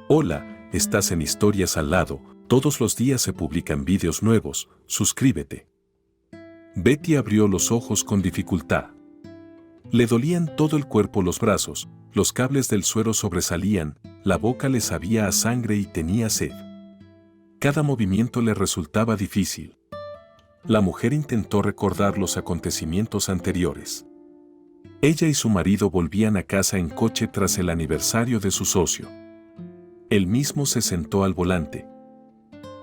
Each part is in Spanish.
Hola, estás en Historias al lado, todos los días se publican vídeos nuevos, suscríbete. Betty abrió los ojos con dificultad. Le dolían todo el cuerpo, los brazos, los cables del suero sobresalían, la boca le sabía a sangre y tenía sed. Cada movimiento le resultaba difícil. La mujer intentó recordar los acontecimientos anteriores. Ella y su marido volvían a casa en coche tras el aniversario de su socio. Él mismo se sentó al volante,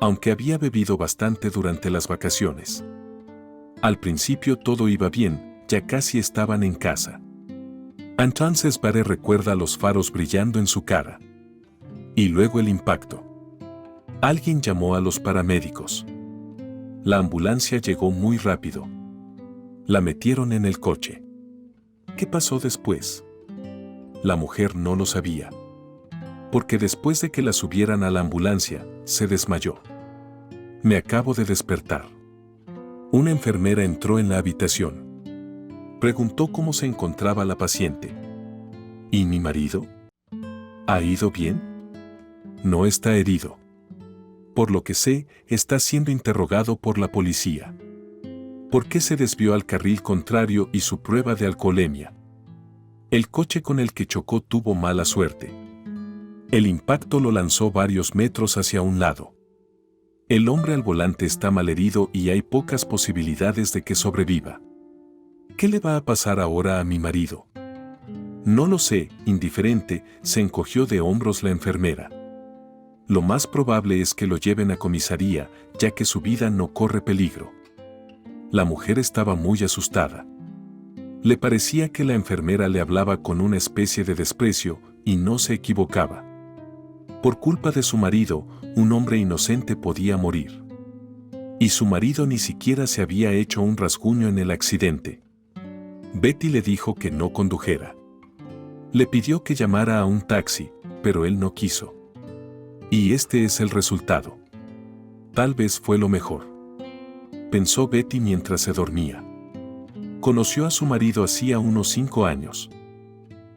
aunque había bebido bastante durante las vacaciones. Al principio todo iba bien, ya casi estaban en casa. Entonces Barry recuerda los faros brillando en su cara. Y luego el impacto. Alguien llamó a los paramédicos. La ambulancia llegó muy rápido. La metieron en el coche. ¿Qué pasó después? La mujer no lo sabía. Porque después de que la subieran a la ambulancia, se desmayó. Me acabo de despertar. Una enfermera entró en la habitación. Preguntó cómo se encontraba la paciente. ¿Y mi marido? ¿Ha ido bien? No está herido. Por lo que sé, está siendo interrogado por la policía. ¿Por qué se desvió al carril contrario y su prueba de alcoholemia? El coche con el que chocó tuvo mala suerte. El impacto lo lanzó varios metros hacia un lado. El hombre al volante está malherido y hay pocas posibilidades de que sobreviva. ¿Qué le va a pasar ahora a mi marido? No lo sé, indiferente, se encogió de hombros la enfermera. Lo más probable es que lo lleven a comisaría, ya que su vida no corre peligro. La mujer estaba muy asustada. Le parecía que la enfermera le hablaba con una especie de desprecio, y no se equivocaba. Por culpa de su marido, un hombre inocente podía morir. Y su marido ni siquiera se había hecho un rasguño en el accidente. Betty le dijo que no condujera. Le pidió que llamara a un taxi, pero él no quiso. Y este es el resultado. Tal vez fue lo mejor. Pensó Betty mientras se dormía. Conoció a su marido hacía unos 5 años.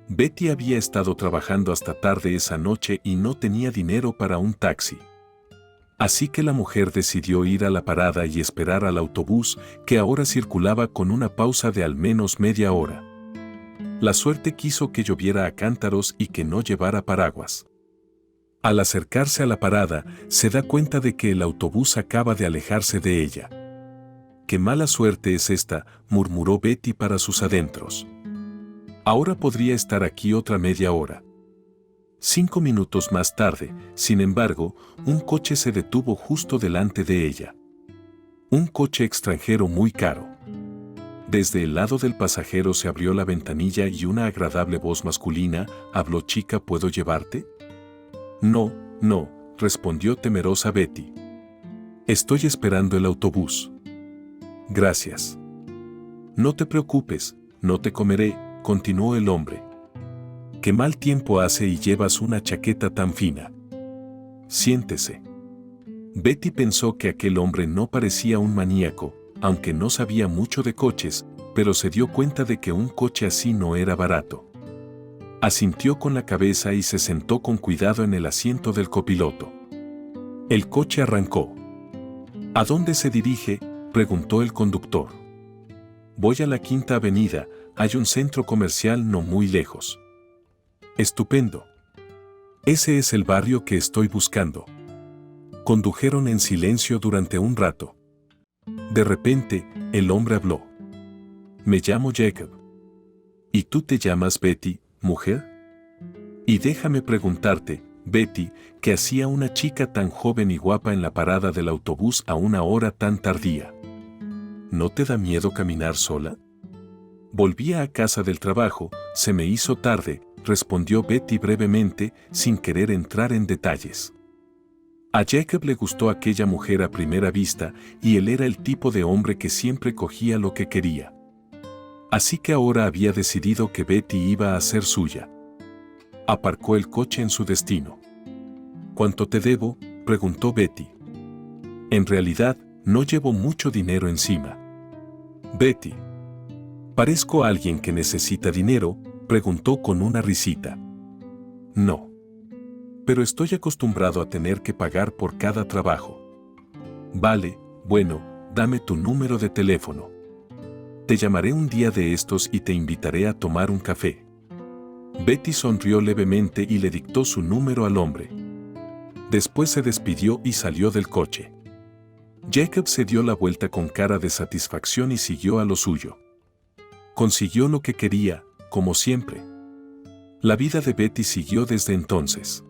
Betty había estado trabajando hasta tarde esa noche y no tenía dinero para un taxi. Así que la mujer decidió ir a la parada y esperar al autobús, que ahora circulaba con una pausa de al menos media hora. La suerte quiso que lloviera a cántaros y que no llevara paraguas. Al acercarse a la parada, se da cuenta de que el autobús acaba de alejarse de ella. «Qué mala suerte es esta», murmuró Betty para sus adentros. Ahora podría estar aquí otra media hora. 5 minutos más tarde, sin embargo, un coche se detuvo justo delante de ella. Un coche extranjero muy caro. Desde el lado del pasajero se abrió la ventanilla y una agradable voz masculina habló. «Chica, ¿puedo llevarte?» «No, no», respondió temerosa Betty. «Estoy esperando el autobús». «Gracias». «No te preocupes, no te comeré», continuó el hombre. «Qué mal tiempo hace y llevas una chaqueta tan fina. Siéntese». Betty pensó que aquel hombre no parecía un maníaco, aunque no sabía mucho de coches, pero se dio cuenta de que un coche así no era barato. Asintió con la cabeza y se sentó con cuidado en el asiento del copiloto. El coche arrancó. «¿A dónde se dirige?», preguntó el conductor. «Voy a la Quinta Avenida, hay un centro comercial no muy lejos». «Estupendo. Ese es el barrio que estoy buscando». Condujeron en silencio durante un rato. De repente, el hombre habló. «Me llamo Jacob». «¿Y tú te llamas Betty, mujer?» «Y déjame preguntarte, Betty, ¿qué hacía una chica tan joven y guapa en la parada del autobús a una hora tan tardía? ¿No te da miedo caminar sola?» «Volvía a casa del trabajo, se me hizo tarde», respondió Betty brevemente, sin querer entrar en detalles. A Jacob le gustó aquella mujer a primera vista, y él era el tipo de hombre que siempre cogía lo que quería. Así que ahora había decidido que Betty iba a ser suya. Aparcó el coche en su destino. «¿Cuánto te debo?», preguntó Betty. «En realidad, no llevo mucho dinero encima». «Betty, ¿parezco a alguien que necesita dinero?», preguntó con una risita. «No. Pero estoy acostumbrado a tener que pagar por cada trabajo. Vale, bueno, dame tu número de teléfono. Te llamaré un día de estos y te invitaré a tomar un café. Betty sonrió levemente y le dictó su número al hombre. Después se despidió y salió del coche. Jacob se dio la vuelta con cara de satisfacción y siguió a lo suyo. Consiguió lo que quería, como siempre. La vida de Betty siguió desde entonces.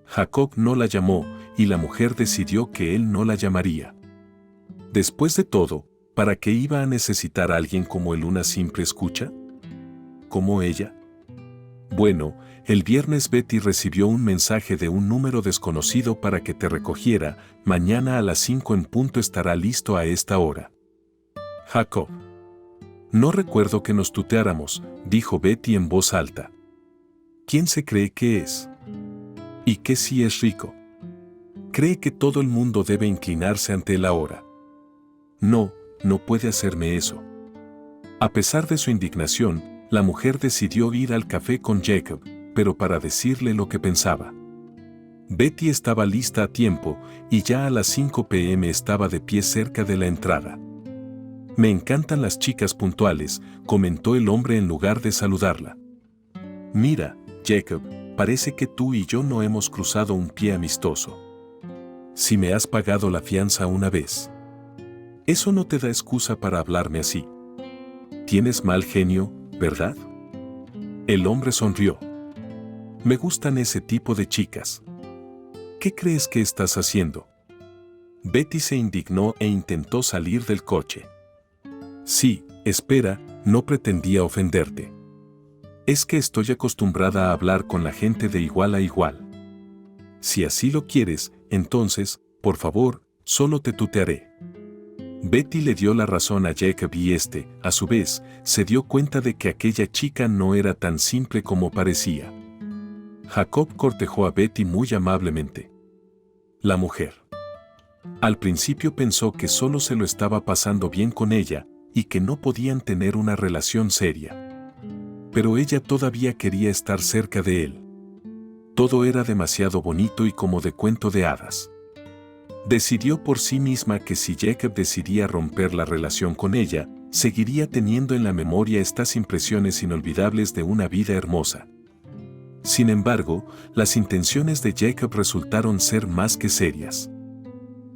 Jacob no la llamó y la mujer decidió que él no la llamaría. Después de todo, ¿para qué iba a necesitar a alguien como él una simple escucha? ¿Como ella? Bueno, el viernes Betty recibió un mensaje de un número desconocido para que te recogiera. Mañana a las 5 en punto estará listo a esta hora. Jacob. No recuerdo que nos tuteáramos, dijo Betty en voz alta. ¿Quién se cree que es? ¿Y qué si es rico? Cree que todo el mundo debe inclinarse ante él ahora. No, no puede hacerme eso. A pesar de su indignación, la mujer decidió ir al café con Jacob, pero para decirle lo que pensaba. Betty estaba lista a tiempo y ya a las 5 p.m. estaba de pie cerca de la entrada. Me encantan las chicas puntuales, comentó el hombre en lugar de saludarla. Mira, Jacob, parece que tú y yo no hemos cruzado un pie amistoso. Si me has pagado la fianza una vez. Eso no te da excusa para hablarme así. Tienes mal genio, ¿verdad? El hombre sonrió. Me gustan ese tipo de chicas. ¿Qué crees que estás haciendo? Betty se indignó e intentó salir del coche. Sí, espera, no pretendía ofenderte. Es que estoy acostumbrada a hablar con la gente de igual a igual. Si así lo quieres, entonces, por favor, solo te tutearé. Betty le dio la razón a Jacob y este, a su vez, se dio cuenta de que aquella chica no era tan simple como parecía. Jacob cortejó a Betty muy amablemente. La mujer. Al principio pensó que solo se lo estaba pasando bien con ella y que no podían tener una relación seria. Pero ella todavía quería estar cerca de él. Todo era demasiado bonito y como de cuento de hadas. Decidió por sí misma que si Jacob decidía romper la relación con ella, seguiría teniendo en la memoria estas impresiones inolvidables de una vida hermosa. Sin embargo, las intenciones de Jacob resultaron ser más que serias.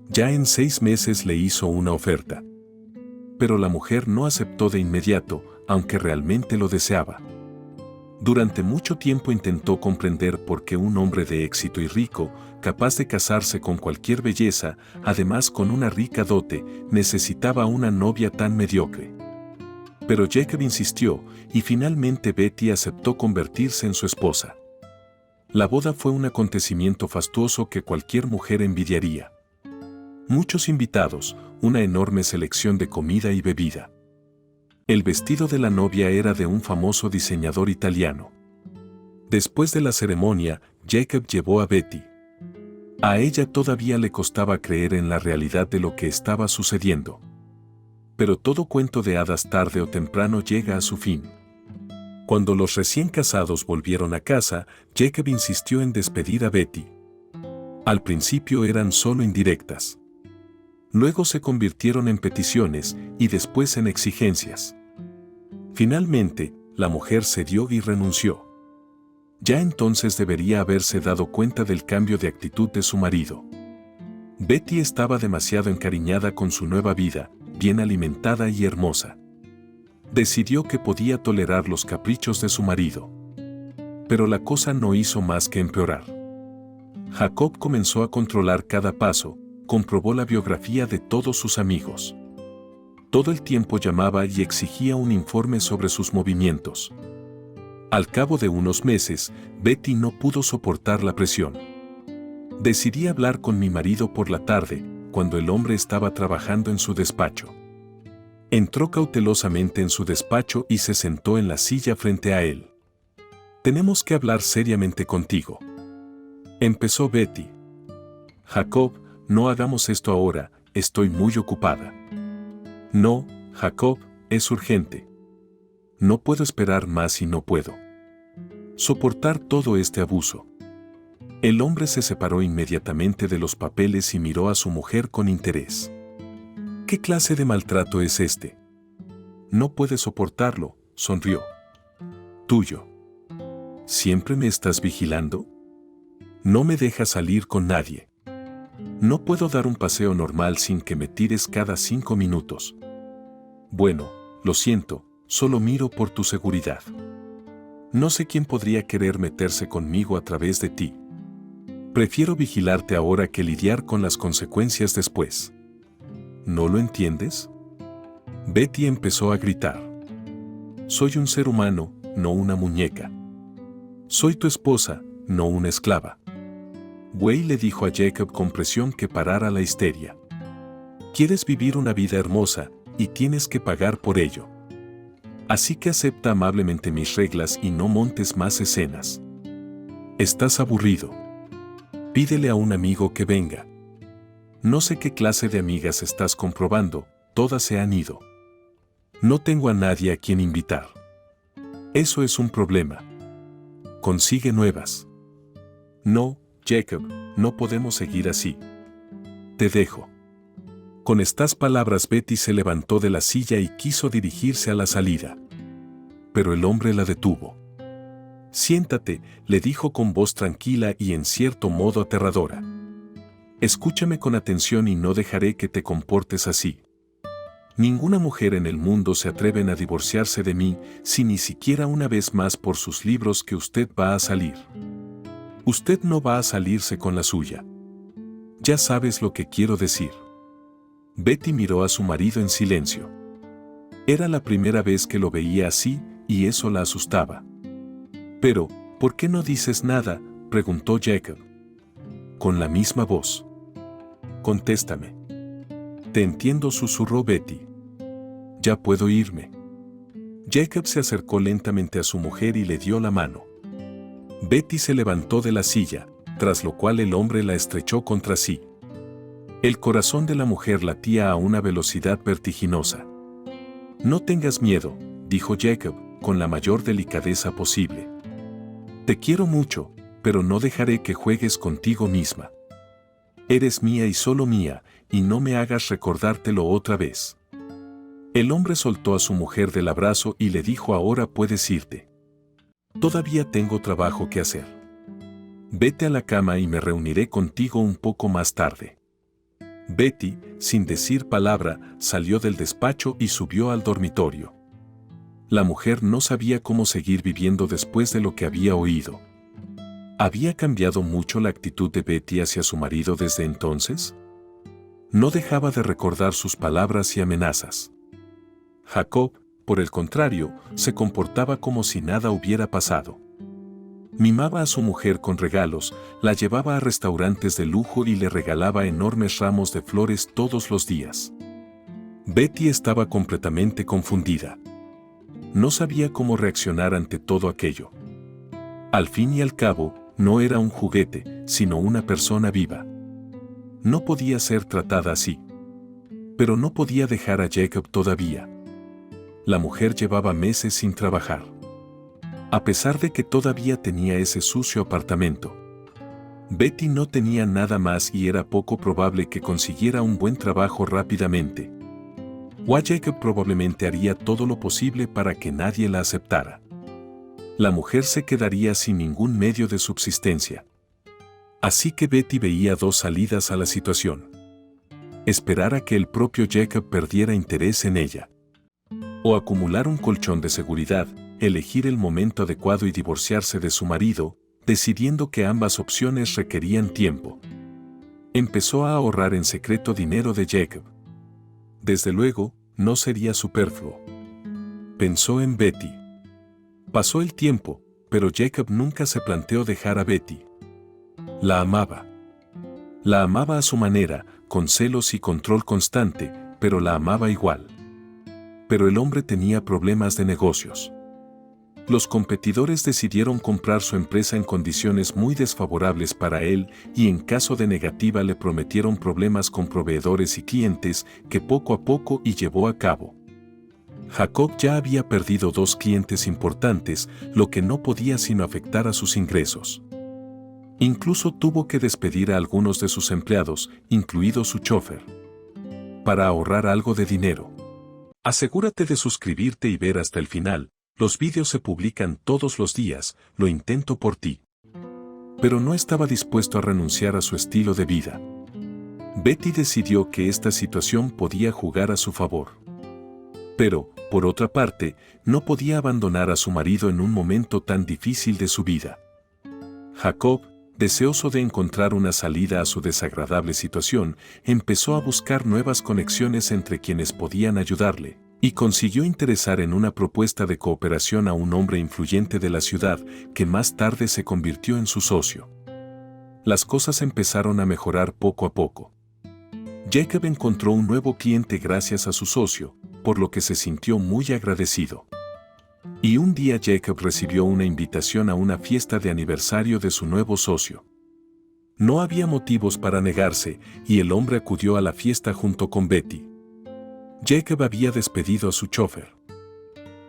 Ya en 6 meses le hizo una oferta. Pero la mujer no aceptó de inmediato, aunque realmente lo deseaba. Durante mucho tiempo intentó comprender por qué un hombre de éxito y rico, capaz de casarse con cualquier belleza, además con una rica dote, necesitaba una novia tan mediocre. Pero Jacob insistió, y finalmente Betty aceptó convertirse en su esposa. La boda fue un acontecimiento fastuoso que cualquier mujer envidiaría. Muchos invitados, una enorme selección de comida y bebida. El vestido de la novia era de un famoso diseñador italiano. Después de la ceremonia, Jacob llevó a Betty. A ella todavía le costaba creer en la realidad de lo que estaba sucediendo. Pero todo cuento de hadas tarde o temprano llega a su fin. Cuando los recién casados volvieron a casa, Jacob insistió en despedir a Betty. Al principio eran solo indirectas. Luego se convirtieron en peticiones y después en exigencias. Finalmente, la mujer cedió y renunció. Ya entonces debería haberse dado cuenta del cambio de actitud de su marido. Betty estaba demasiado encariñada con su nueva vida, bien alimentada y hermosa. Decidió que podía tolerar los caprichos de su marido. Pero la cosa no hizo más que empeorar. Jacob comenzó a controlar cada paso, comprobó la biografía de todos sus amigos. Todo el tiempo llamaba y exigía un informe sobre sus movimientos. Al cabo de unos meses, Betty no pudo soportar la presión. Decidí hablar con mi marido por la tarde, cuando el hombre estaba trabajando en su despacho. Entró cautelosamente en su despacho y se sentó en la silla frente a él. Tenemos que hablar seriamente contigo. Empezó Betty. Jacob, no hagamos esto ahora, estoy muy ocupada. No, Jacob, es urgente. No puedo esperar más y no puedo soportar todo este abuso. El hombre se separó inmediatamente de los papeles y miró a su mujer con interés. ¿Qué clase de maltrato es este? No puedes soportarlo, sonrió. Tuyo. ¿Siempre me estás vigilando? No me dejas salir con nadie. No puedo dar un paseo normal sin que me tires cada 5 minutos. Bueno, lo siento, solo miro por tu seguridad. No sé quién podría querer meterse conmigo a través de ti. Prefiero vigilarte ahora que lidiar con las consecuencias después. ¿No lo entiendes? Betty empezó a gritar. Soy un ser humano, no una muñeca. Soy tu esposa, no una esclava. Wei le dijo a Jacob con presión que parara la histeria. Quieres vivir una vida hermosa, y tienes que pagar por ello. Así que acepta amablemente mis reglas y no montes más escenas. Estás aburrido. Pídele a un amigo que venga. No sé qué clase de amigas estás comprobando, todas se han ido. No tengo a nadie a quien invitar. Eso es un problema. Consigue nuevas. No, Jacob, no podemos seguir así. Te dejo. Con estas palabras Betty se levantó de la silla y quiso dirigirse a la salida. Pero el hombre la detuvo. Siéntate, le dijo con voz tranquila y en cierto modo aterradora. Escúchame con atención y no dejaré que te comportes así. Ninguna mujer en el mundo se atreve a divorciarse de mí si ni siquiera una vez más por sus libros que usted va a salir. Usted no va a salirse con la suya. Ya sabes lo que quiero decir. Betty miró a su marido en silencio. Era la primera vez que lo veía así y eso la asustaba. Pero, ¿por qué no dices nada?, preguntó Jacob. Con la misma voz. Contéstame. Te entiendo, susurró Betty. Ya puedo irme. Jacob se acercó lentamente a su mujer y le dio la mano. Betty se levantó de la silla, tras lo cual el hombre la estrechó contra sí. El corazón de la mujer latía a una velocidad vertiginosa. No tengas miedo, dijo Jacob, con la mayor delicadeza posible. Te quiero mucho, pero no dejaré que juegues contigo misma. Eres mía y solo mía, y no me hagas recordártelo otra vez. El hombre soltó a su mujer del abrazo y le dijo: ahora puedes irte. Todavía tengo trabajo que hacer. Vete a la cama y me reuniré contigo un poco más tarde. Betty, sin decir palabra, salió del despacho y subió al dormitorio. La mujer no sabía cómo seguir viviendo después de lo que había oído. ¿Había cambiado mucho la actitud de Betty hacia su marido desde entonces? No dejaba de recordar sus palabras y amenazas. Jacob, por el contrario, se comportaba como si nada hubiera pasado. Mimaba a su mujer con regalos, la llevaba a restaurantes de lujo y le regalaba enormes ramos de flores todos los días. Betty estaba completamente confundida. No sabía cómo reaccionar ante todo aquello. Al fin y al cabo, no era un juguete, sino una persona viva. No podía ser tratada así. Pero no podía dejar a Jacob todavía. La mujer llevaba meses sin trabajar. A pesar de que todavía tenía ese sucio apartamento. Betty no tenía nada más y era poco probable que consiguiera un buen trabajo rápidamente. Jacob probablemente haría todo lo posible para que nadie la aceptara. La mujer se quedaría sin ningún medio de subsistencia. Así que Betty veía dos salidas a la situación. Esperar a que el propio Jacob perdiera interés en ella. O acumular un colchón de seguridad, elegir el momento adecuado y divorciarse de su marido, decidiendo que ambas opciones requerían tiempo. Empezó a ahorrar en secreto dinero de Jacob. Desde luego, no sería superfluo. Pensó en Betty. Pasó el tiempo, pero Jacob nunca se planteó dejar a Betty. La amaba. La amaba a su manera, con celos y control constante, pero la amaba igual. Pero el hombre tenía problemas de negocios. Los competidores decidieron comprar su empresa en condiciones muy desfavorables para él y en caso de negativa le prometieron problemas con proveedores y clientes que poco a poco llevó a cabo. Jacob ya había perdido 2 clientes importantes, lo que no podía sino afectar a sus ingresos. Incluso tuvo que despedir a algunos de sus empleados, incluido su chofer, para ahorrar algo de dinero. Asegúrate de suscribirte y ver hasta el final. Los vídeos se publican todos los días, lo intento por ti. Pero no estaba dispuesto a renunciar a su estilo de vida. Betty decidió que esta situación podía jugar a su favor. Pero, por otra parte, no podía abandonar a su marido en un momento tan difícil de su vida. Jacob, deseoso de encontrar una salida a su desagradable situación, empezó a buscar nuevas conexiones entre quienes podían ayudarle, y consiguió interesar en una propuesta de cooperación a un hombre influyente de la ciudad que más tarde se convirtió en su socio. Las cosas empezaron a mejorar poco a poco. Jacob encontró un nuevo cliente gracias a su socio, por lo que se sintió muy agradecido. Y un día Jacob recibió una invitación a una fiesta de aniversario de su nuevo socio. No había motivos para negarse, y el hombre acudió a la fiesta junto con Betty. Jacob había despedido a su chofer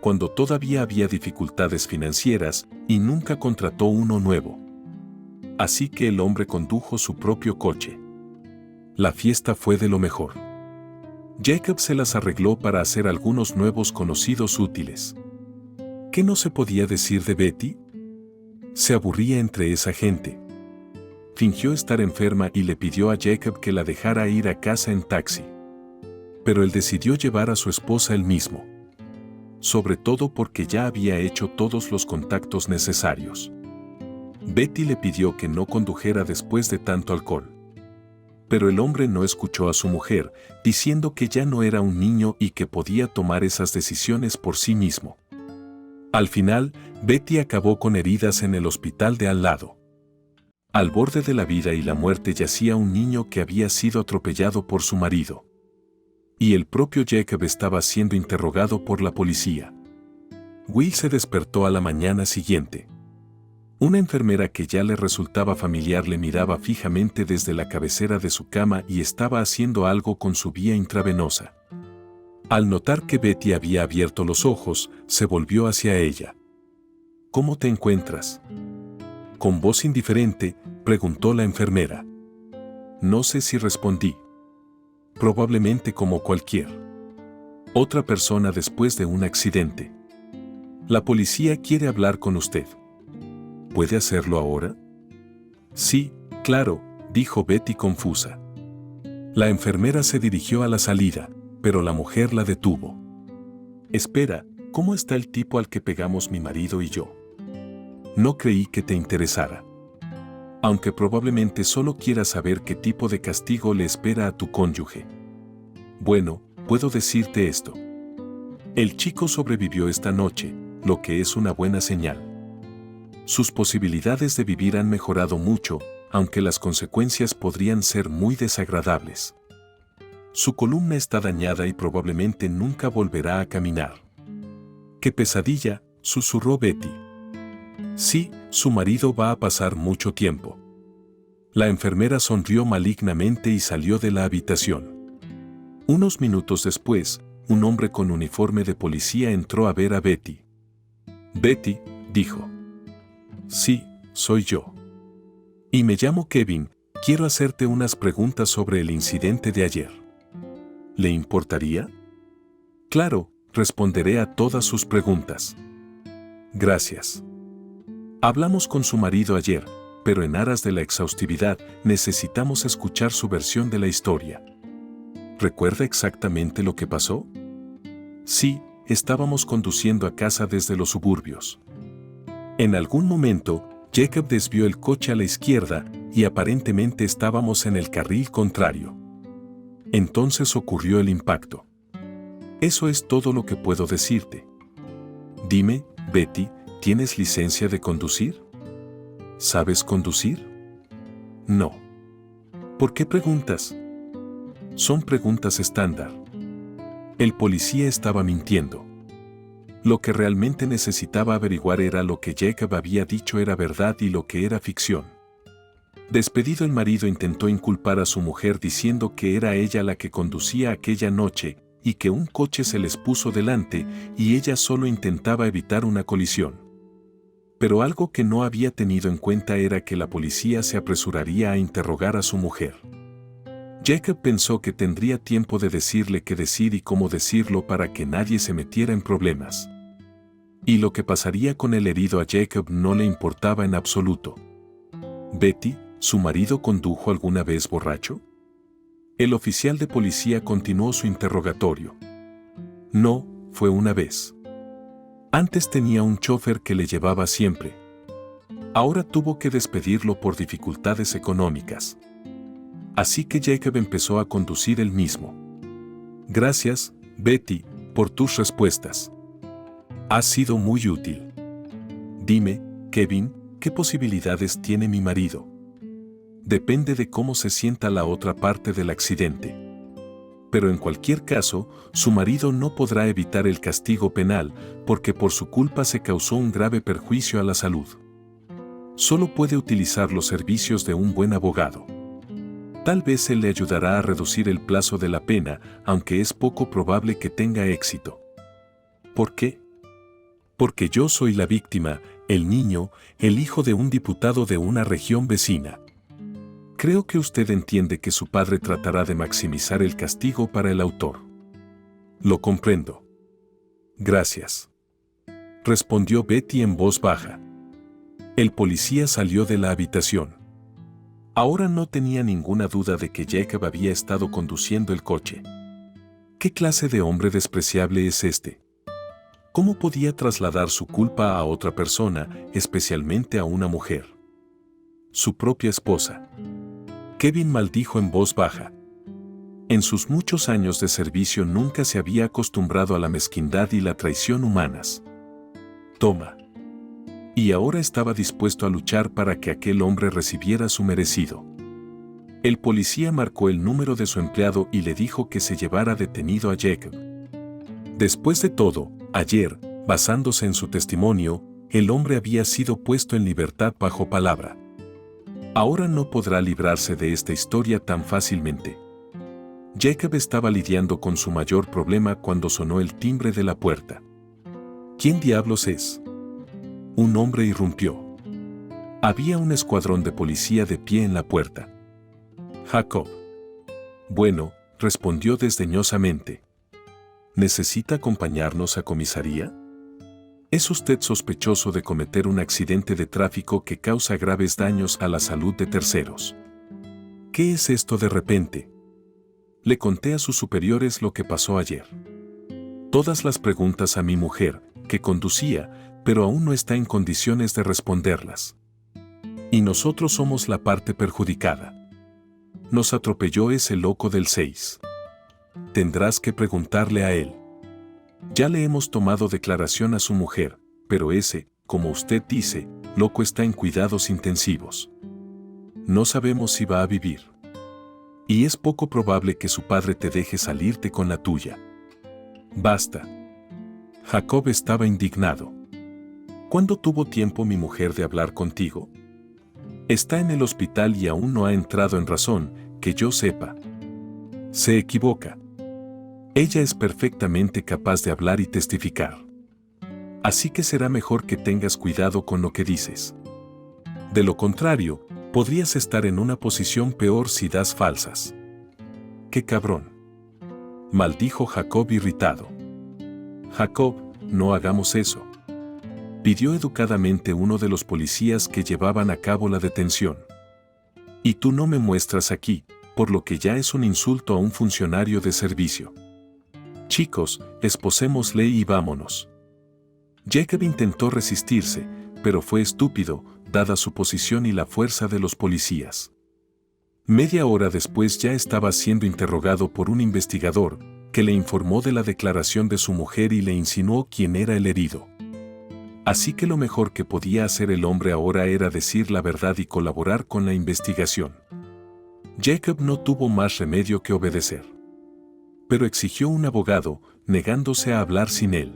cuando todavía había dificultades financieras y nunca contrató uno nuevo. Así que el hombre condujo su propio coche. La fiesta fue de lo mejor. Jacob se las arregló para hacer algunos nuevos conocidos útiles. ¿Qué no se podía decir de Betty? Se aburría entre esa gente. Fingió estar enferma y le pidió a Jacob que la dejara ir a casa en taxi. Pero él decidió llevar a su esposa él mismo. Sobre todo porque ya había hecho todos los contactos necesarios. Betty le pidió que no condujera después de tanto alcohol. Pero el hombre no escuchó a su mujer, diciendo que ya no era un niño y que podía tomar esas decisiones por sí mismo. Al final, Betty acabó con heridas en el hospital de al lado. Al borde de la vida y la muerte yacía un niño que había sido atropellado por su marido. Y el propio Jacob estaba siendo interrogado por la policía. Will se despertó a la mañana siguiente. Una enfermera que ya le resultaba familiar le miraba fijamente desde la cabecera de su cama y estaba haciendo algo con su vía intravenosa. Al notar que Betty había abierto los ojos, se volvió hacia ella. ¿Cómo te encuentras? Con voz indiferente, preguntó la enfermera. No sé si respondí. Probablemente como cualquier otra persona después de un accidente. La policía quiere hablar con usted. ¿Puede hacerlo ahora? Sí, claro, dijo Betty confusa. La enfermera se dirigió a la salida, pero la mujer la detuvo. Espera, ¿cómo está el tipo al que pegamos mi marido y yo? No creí que te interesara. Aunque probablemente solo quieras saber qué tipo de castigo le espera a tu cónyuge. Bueno, puedo decirte esto. El chico sobrevivió esta noche, lo que es una buena señal. Sus posibilidades de vivir han mejorado mucho, aunque las consecuencias podrían ser muy desagradables. Su columna está dañada y probablemente nunca volverá a caminar. ¡Qué pesadilla!, susurró Betty. Sí, su marido va a pasar mucho tiempo. La enfermera sonrió malignamente y salió de la habitación. Unos minutos después, un hombre con uniforme de policía entró a ver a Betty. Betty, dijo. Sí, soy yo. Y me llamo Kevin, quiero hacerte unas preguntas sobre el incidente de ayer. ¿Le importaría? Claro, responderé a todas sus preguntas. Gracias. Hablamos con su marido ayer, pero en aras de la exhaustividad necesitamos escuchar su versión de la historia. ¿Recuerda exactamente lo que pasó? Sí, estábamos conduciendo a casa desde los suburbios. En algún momento, Jacob desvió el coche a la izquierda y aparentemente estábamos en el carril contrario. Entonces ocurrió el impacto. Eso es todo lo que puedo decirte. Dime, Betty, ¿tienes licencia de conducir? ¿Sabes conducir? No. ¿Por qué preguntas? Son preguntas estándar. El policía estaba mintiendo. Lo que realmente necesitaba averiguar era lo que Jacob había dicho era verdad y lo que era ficción. Despedido, el marido intentó inculpar a su mujer diciendo que era ella la que conducía aquella noche y que un coche se les puso delante y ella solo intentaba evitar una colisión. Pero algo que no había tenido en cuenta era que la policía se apresuraría a interrogar a su mujer. Jacob pensó que tendría tiempo de decirle qué decir y cómo decirlo para que nadie se metiera en problemas. Y lo que pasaría con el herido a Jacob no le importaba en absoluto. Betty, ¿su marido condujo alguna vez borracho? El oficial de policía continuó su interrogatorio. No, fue una vez. Antes tenía un chofer que le llevaba siempre. Ahora tuvo que despedirlo por dificultades económicas. Así que Jacob empezó a conducir él mismo. Gracias, Betty, por tus respuestas. Has sido muy útil. Dime, Kevin, ¿qué posibilidades tiene mi marido? Depende de cómo se sienta la otra parte del accidente. Pero en cualquier caso, su marido no podrá evitar el castigo penal porque por su culpa se causó un grave perjuicio a la salud. Solo puede utilizar los servicios de un buen abogado. Tal vez él le ayudará a reducir el plazo de la pena, aunque es poco probable que tenga éxito. ¿Por qué? Porque yo soy la víctima, el niño, el hijo de un diputado de una región vecina. Creo que usted entiende que su padre tratará de maximizar el castigo para el autor. Lo comprendo. Gracias. Respondió Betty en voz baja. El policía salió de la habitación. Ahora no tenía ninguna duda de que Jacob había estado conduciendo el coche. ¿Qué clase de hombre despreciable es este? ¿Cómo podía trasladar su culpa a otra persona, especialmente a una mujer? Su propia esposa. Kevin maldijo en voz baja. En sus muchos años de servicio nunca se había acostumbrado a la mezquindad y la traición humanas. Toma. Y ahora estaba dispuesto a luchar para que aquel hombre recibiera su merecido. El policía marcó el número de su empleado y le dijo que se llevara detenido a Jacob. Después de todo, ayer, basándose en su testimonio, el hombre había sido puesto en libertad bajo palabra. Ahora no podrá librarse de esta historia tan fácilmente. Jacob estaba lidiando con su mayor problema cuando sonó el timbre de la puerta. ¿Quién diablos es? Un hombre irrumpió. Había un escuadrón de policía de pie en la puerta. Jacob. Bueno, respondió desdeñosamente. ¿Necesita acompañarnos a comisaría? ¿Es usted sospechoso de cometer un accidente de tráfico que causa graves daños a la salud de terceros? ¿Qué es esto de repente? Le conté a sus superiores lo que pasó ayer. Todas las preguntas a mi mujer, que conducía, pero aún no está en condiciones de responderlas. Y nosotros somos la parte perjudicada. Nos atropelló ese loco del 6. Tendrás que preguntarle a él. Ya le hemos tomado declaración a su mujer, pero ese, como usted dice, loco está en cuidados intensivos. No sabemos si va a vivir. Y es poco probable que su padre te deje salirte con la tuya. Basta. Jacob estaba indignado. ¿Cuándo tuvo tiempo mi mujer de hablar contigo? Está en el hospital y aún no ha entrado en razón, que yo sepa. Se equivoca. Ella es perfectamente capaz de hablar y testificar. Así que será mejor que tengas cuidado con lo que dices. De lo contrario, podrías estar en una posición peor si das falsas. ¡Qué cabrón!, maldijo Jacob irritado. Jacob, no hagamos eso, pidió educadamente uno de los policías que llevaban a cabo la detención. Y tú no me muestras aquí, por lo que ya es un insulto a un funcionario de servicio. Chicos, esposémosle y vámonos. Jacob intentó resistirse, pero fue estúpido, dada su posición y la fuerza de los policías. Media hora después ya estaba siendo interrogado por un investigador, que le informó de la declaración de su mujer y le insinuó quién era el herido. Así que lo mejor que podía hacer el hombre ahora era decir la verdad y colaborar con la investigación. Jacob no tuvo más remedio que obedecer. Pero exigió un abogado, negándose a hablar sin él.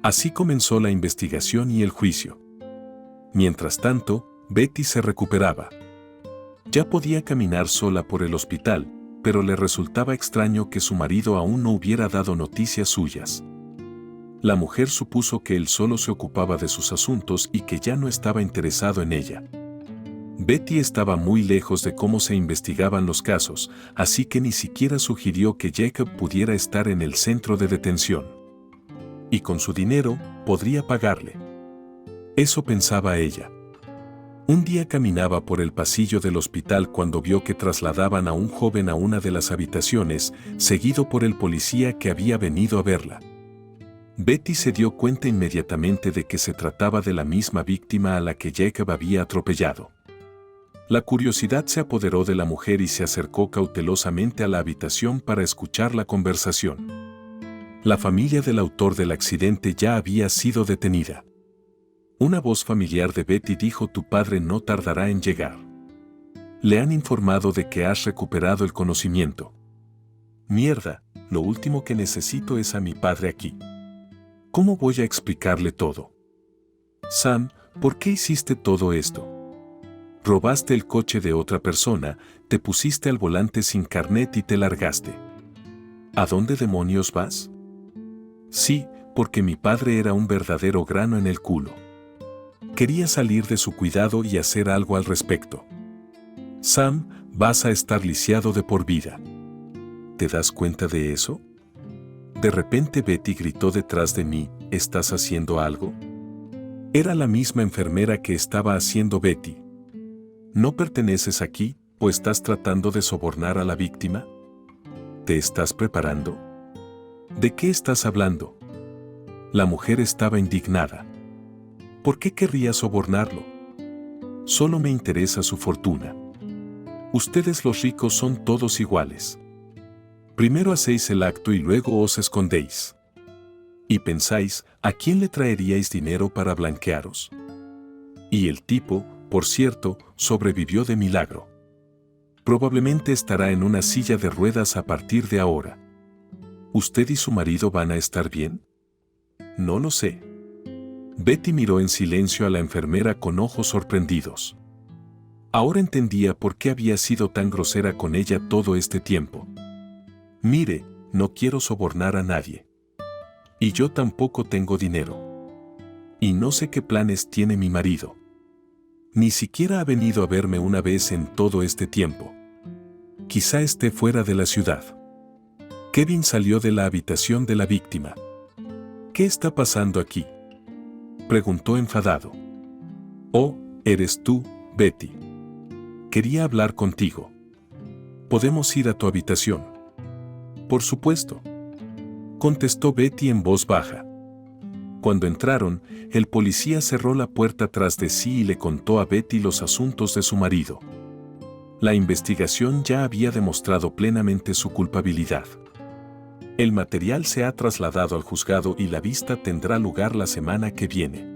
Así comenzó la investigación y el juicio. Mientras tanto, Betty se recuperaba. Ya podía caminar sola por el hospital, pero le resultaba extraño que su marido aún no hubiera dado noticias suyas. La mujer supuso que él solo se ocupaba de sus asuntos y que ya no estaba interesado en ella. Betty estaba muy lejos de cómo se investigaban los casos, así que ni siquiera sugirió que Jacob pudiera estar en el centro de detención. Y con su dinero, podría pagarle. Eso pensaba ella. Un día caminaba por el pasillo del hospital cuando vio que trasladaban a un joven a una de las habitaciones, seguido por el policía que había venido a verla. Betty se dio cuenta inmediatamente de que se trataba de la misma víctima a la que Jacob había atropellado. La curiosidad se apoderó de la mujer y se acercó cautelosamente a la habitación para escuchar la conversación. La familia del autor del accidente ya había sido detenida. Una voz familiar de Betty dijo: «Tu padre no tardará en llegar. Le han informado de que has recuperado el conocimiento». «Mierda, lo último que necesito es a mi padre aquí. ¿Cómo voy a explicarle todo?» «Sam, ¿por qué hiciste todo esto? Robaste el coche de otra persona, te pusiste al volante sin carnet y te largaste. ¿A dónde demonios vas?» «Sí, porque mi padre era un verdadero grano en el culo. Quería salir de su cuidado y hacer algo al respecto. Sam, vas a estar lisiado de por vida. ¿Te das cuenta de eso?» De repente Betty gritó detrás de mí: «¿Estás haciendo algo?» Era la misma enfermera que estaba haciendo Betty. ¿No perteneces aquí o estás tratando de sobornar a la víctima? ¿Te estás preparando? ¿De qué estás hablando?» La mujer estaba indignada. ¿Por qué querría sobornarlo? Solo me interesa su fortuna. Ustedes los ricos son todos iguales. Primero hacéis el acto y luego os escondéis. Y pensáis, ¿a quién le traeríais dinero para blanquearos? Y el tipo, por cierto, sobrevivió de milagro. Probablemente estará en una silla de ruedas a partir de ahora. ¿Usted y su marido van a estar bien? No lo sé. Betty miró en silencio a la enfermera con ojos sorprendidos. Ahora entendía por qué había sido tan grosera con ella todo este tiempo. «Mire, no quiero sobornar a nadie. Y yo tampoco tengo dinero. Y no sé qué planes tiene mi marido. Ni siquiera ha venido a verme una vez en todo este tiempo. Quizá esté fuera de la ciudad». Kevin salió de la habitación de la víctima. «¿Qué está pasando aquí?», preguntó enfadado. «Oh, eres tú, Betty. Quería hablar contigo. ¿Podemos ir a tu habitación?» «Por supuesto», contestó Betty en voz baja. Cuando entraron, el policía cerró la puerta tras de sí y le contó a Betty los asuntos de su marido. La investigación ya había demostrado plenamente su culpabilidad. El material se ha trasladado al juzgado y la vista tendrá lugar la semana que viene.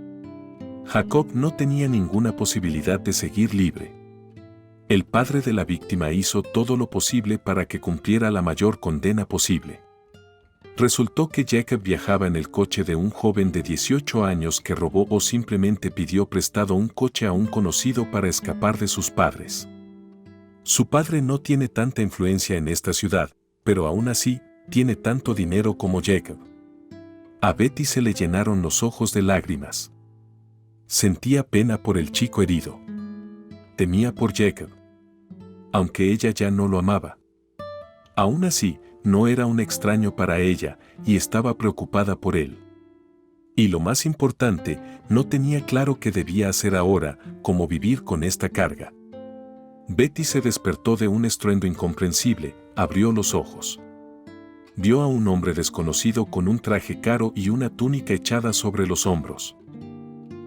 Jacob no tenía ninguna posibilidad de seguir libre. El padre de la víctima hizo todo lo posible para que cumpliera la mayor condena posible. Resultó que Jacob viajaba en el coche de un joven de 18 años que robó o simplemente pidió prestado un coche a un conocido para escapar de sus padres. Su padre no tiene tanta influencia en esta ciudad, pero aún así, tiene tanto dinero como Jacob. A Betty se le llenaron los ojos de lágrimas. Sentía pena por el chico herido. Temía por Jacob. Aunque ella ya no lo amaba. Aún así, no era un extraño para ella y estaba preocupada por él. Y lo más importante, no tenía claro qué debía hacer ahora, cómo vivir con esta carga. Betty se despertó de un estruendo incomprensible, abrió los ojos. Vio a un hombre desconocido con un traje caro y una túnica echada sobre los hombros.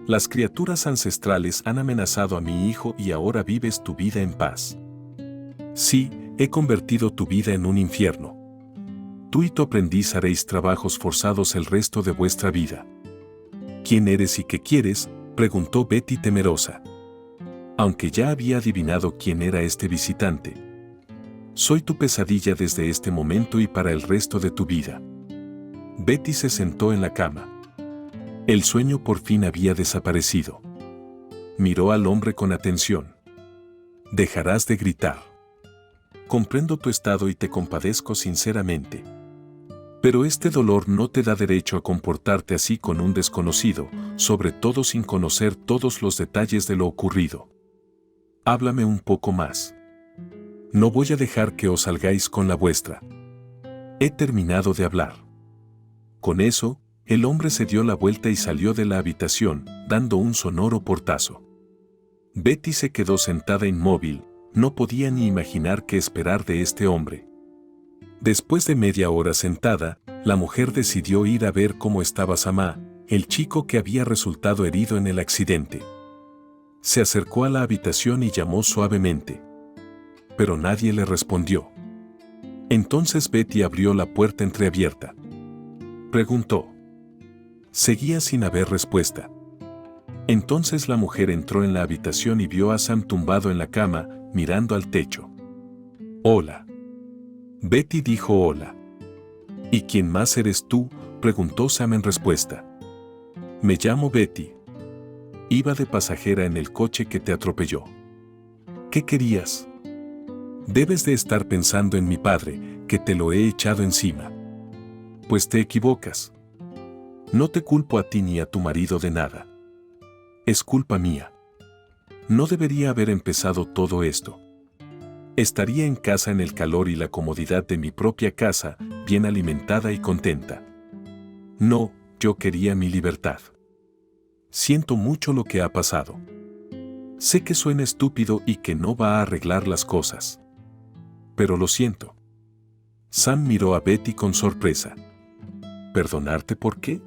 «Las criaturas ancestrales han amenazado a mi hijo y ahora vives tu vida en paz. Sí, he convertido tu vida en un infierno. Tú y tu aprendiz haréis trabajos forzados el resto de vuestra vida». «¿Quién eres y qué quieres?», preguntó Betty temerosa. Aunque ya había adivinado quién era este visitante. «Soy tu pesadilla desde este momento y para el resto de tu vida». Betty se sentó en la cama. El sueño por fin había desaparecido. Miró al hombre con atención. «Dejarás de gritar. Comprendo tu estado y te compadezco sinceramente. Pero este dolor no te da derecho a comportarte así con un desconocido, sobre todo sin conocer todos los detalles de lo ocurrido. Háblame un poco más. No voy a dejar que os salgáis con la vuestra. He terminado de hablar. Con eso, el hombre se dio la vuelta y salió de la habitación, dando un sonoro portazo. Betty se quedó sentada inmóvil, no podía ni imaginar qué esperar de este hombre. Después de media hora sentada, la mujer decidió ir a ver cómo estaba Samá, el chico que había resultado herido en el accidente. Se acercó a la habitación y llamó suavemente. Pero nadie le respondió. Entonces Betty abrió la puerta entreabierta. Preguntó. Seguía sin haber respuesta. Entonces la mujer entró en la habitación y vio a Sam tumbado en la cama, mirando al techo. Hola. Betty dijo hola. ¿Y quién más eres tú?, preguntó Sam en respuesta. Me llamo Betty. Iba de pasajera en el coche que te atropelló. ¿Qué querías? Debes de estar pensando en mi padre, que te lo he echado encima. Pues te equivocas. No te culpo a ti ni a tu marido de nada. Es culpa mía. No debería haber empezado todo esto. Estaría en casa en el calor y la comodidad de mi propia casa, bien alimentada y contenta. No, yo quería mi libertad. Siento mucho lo que ha pasado. Sé que suena estúpido y que no va a arreglar las cosas. Pero lo siento. Sam miró a Betty con sorpresa. ¿Perdonarte por qué?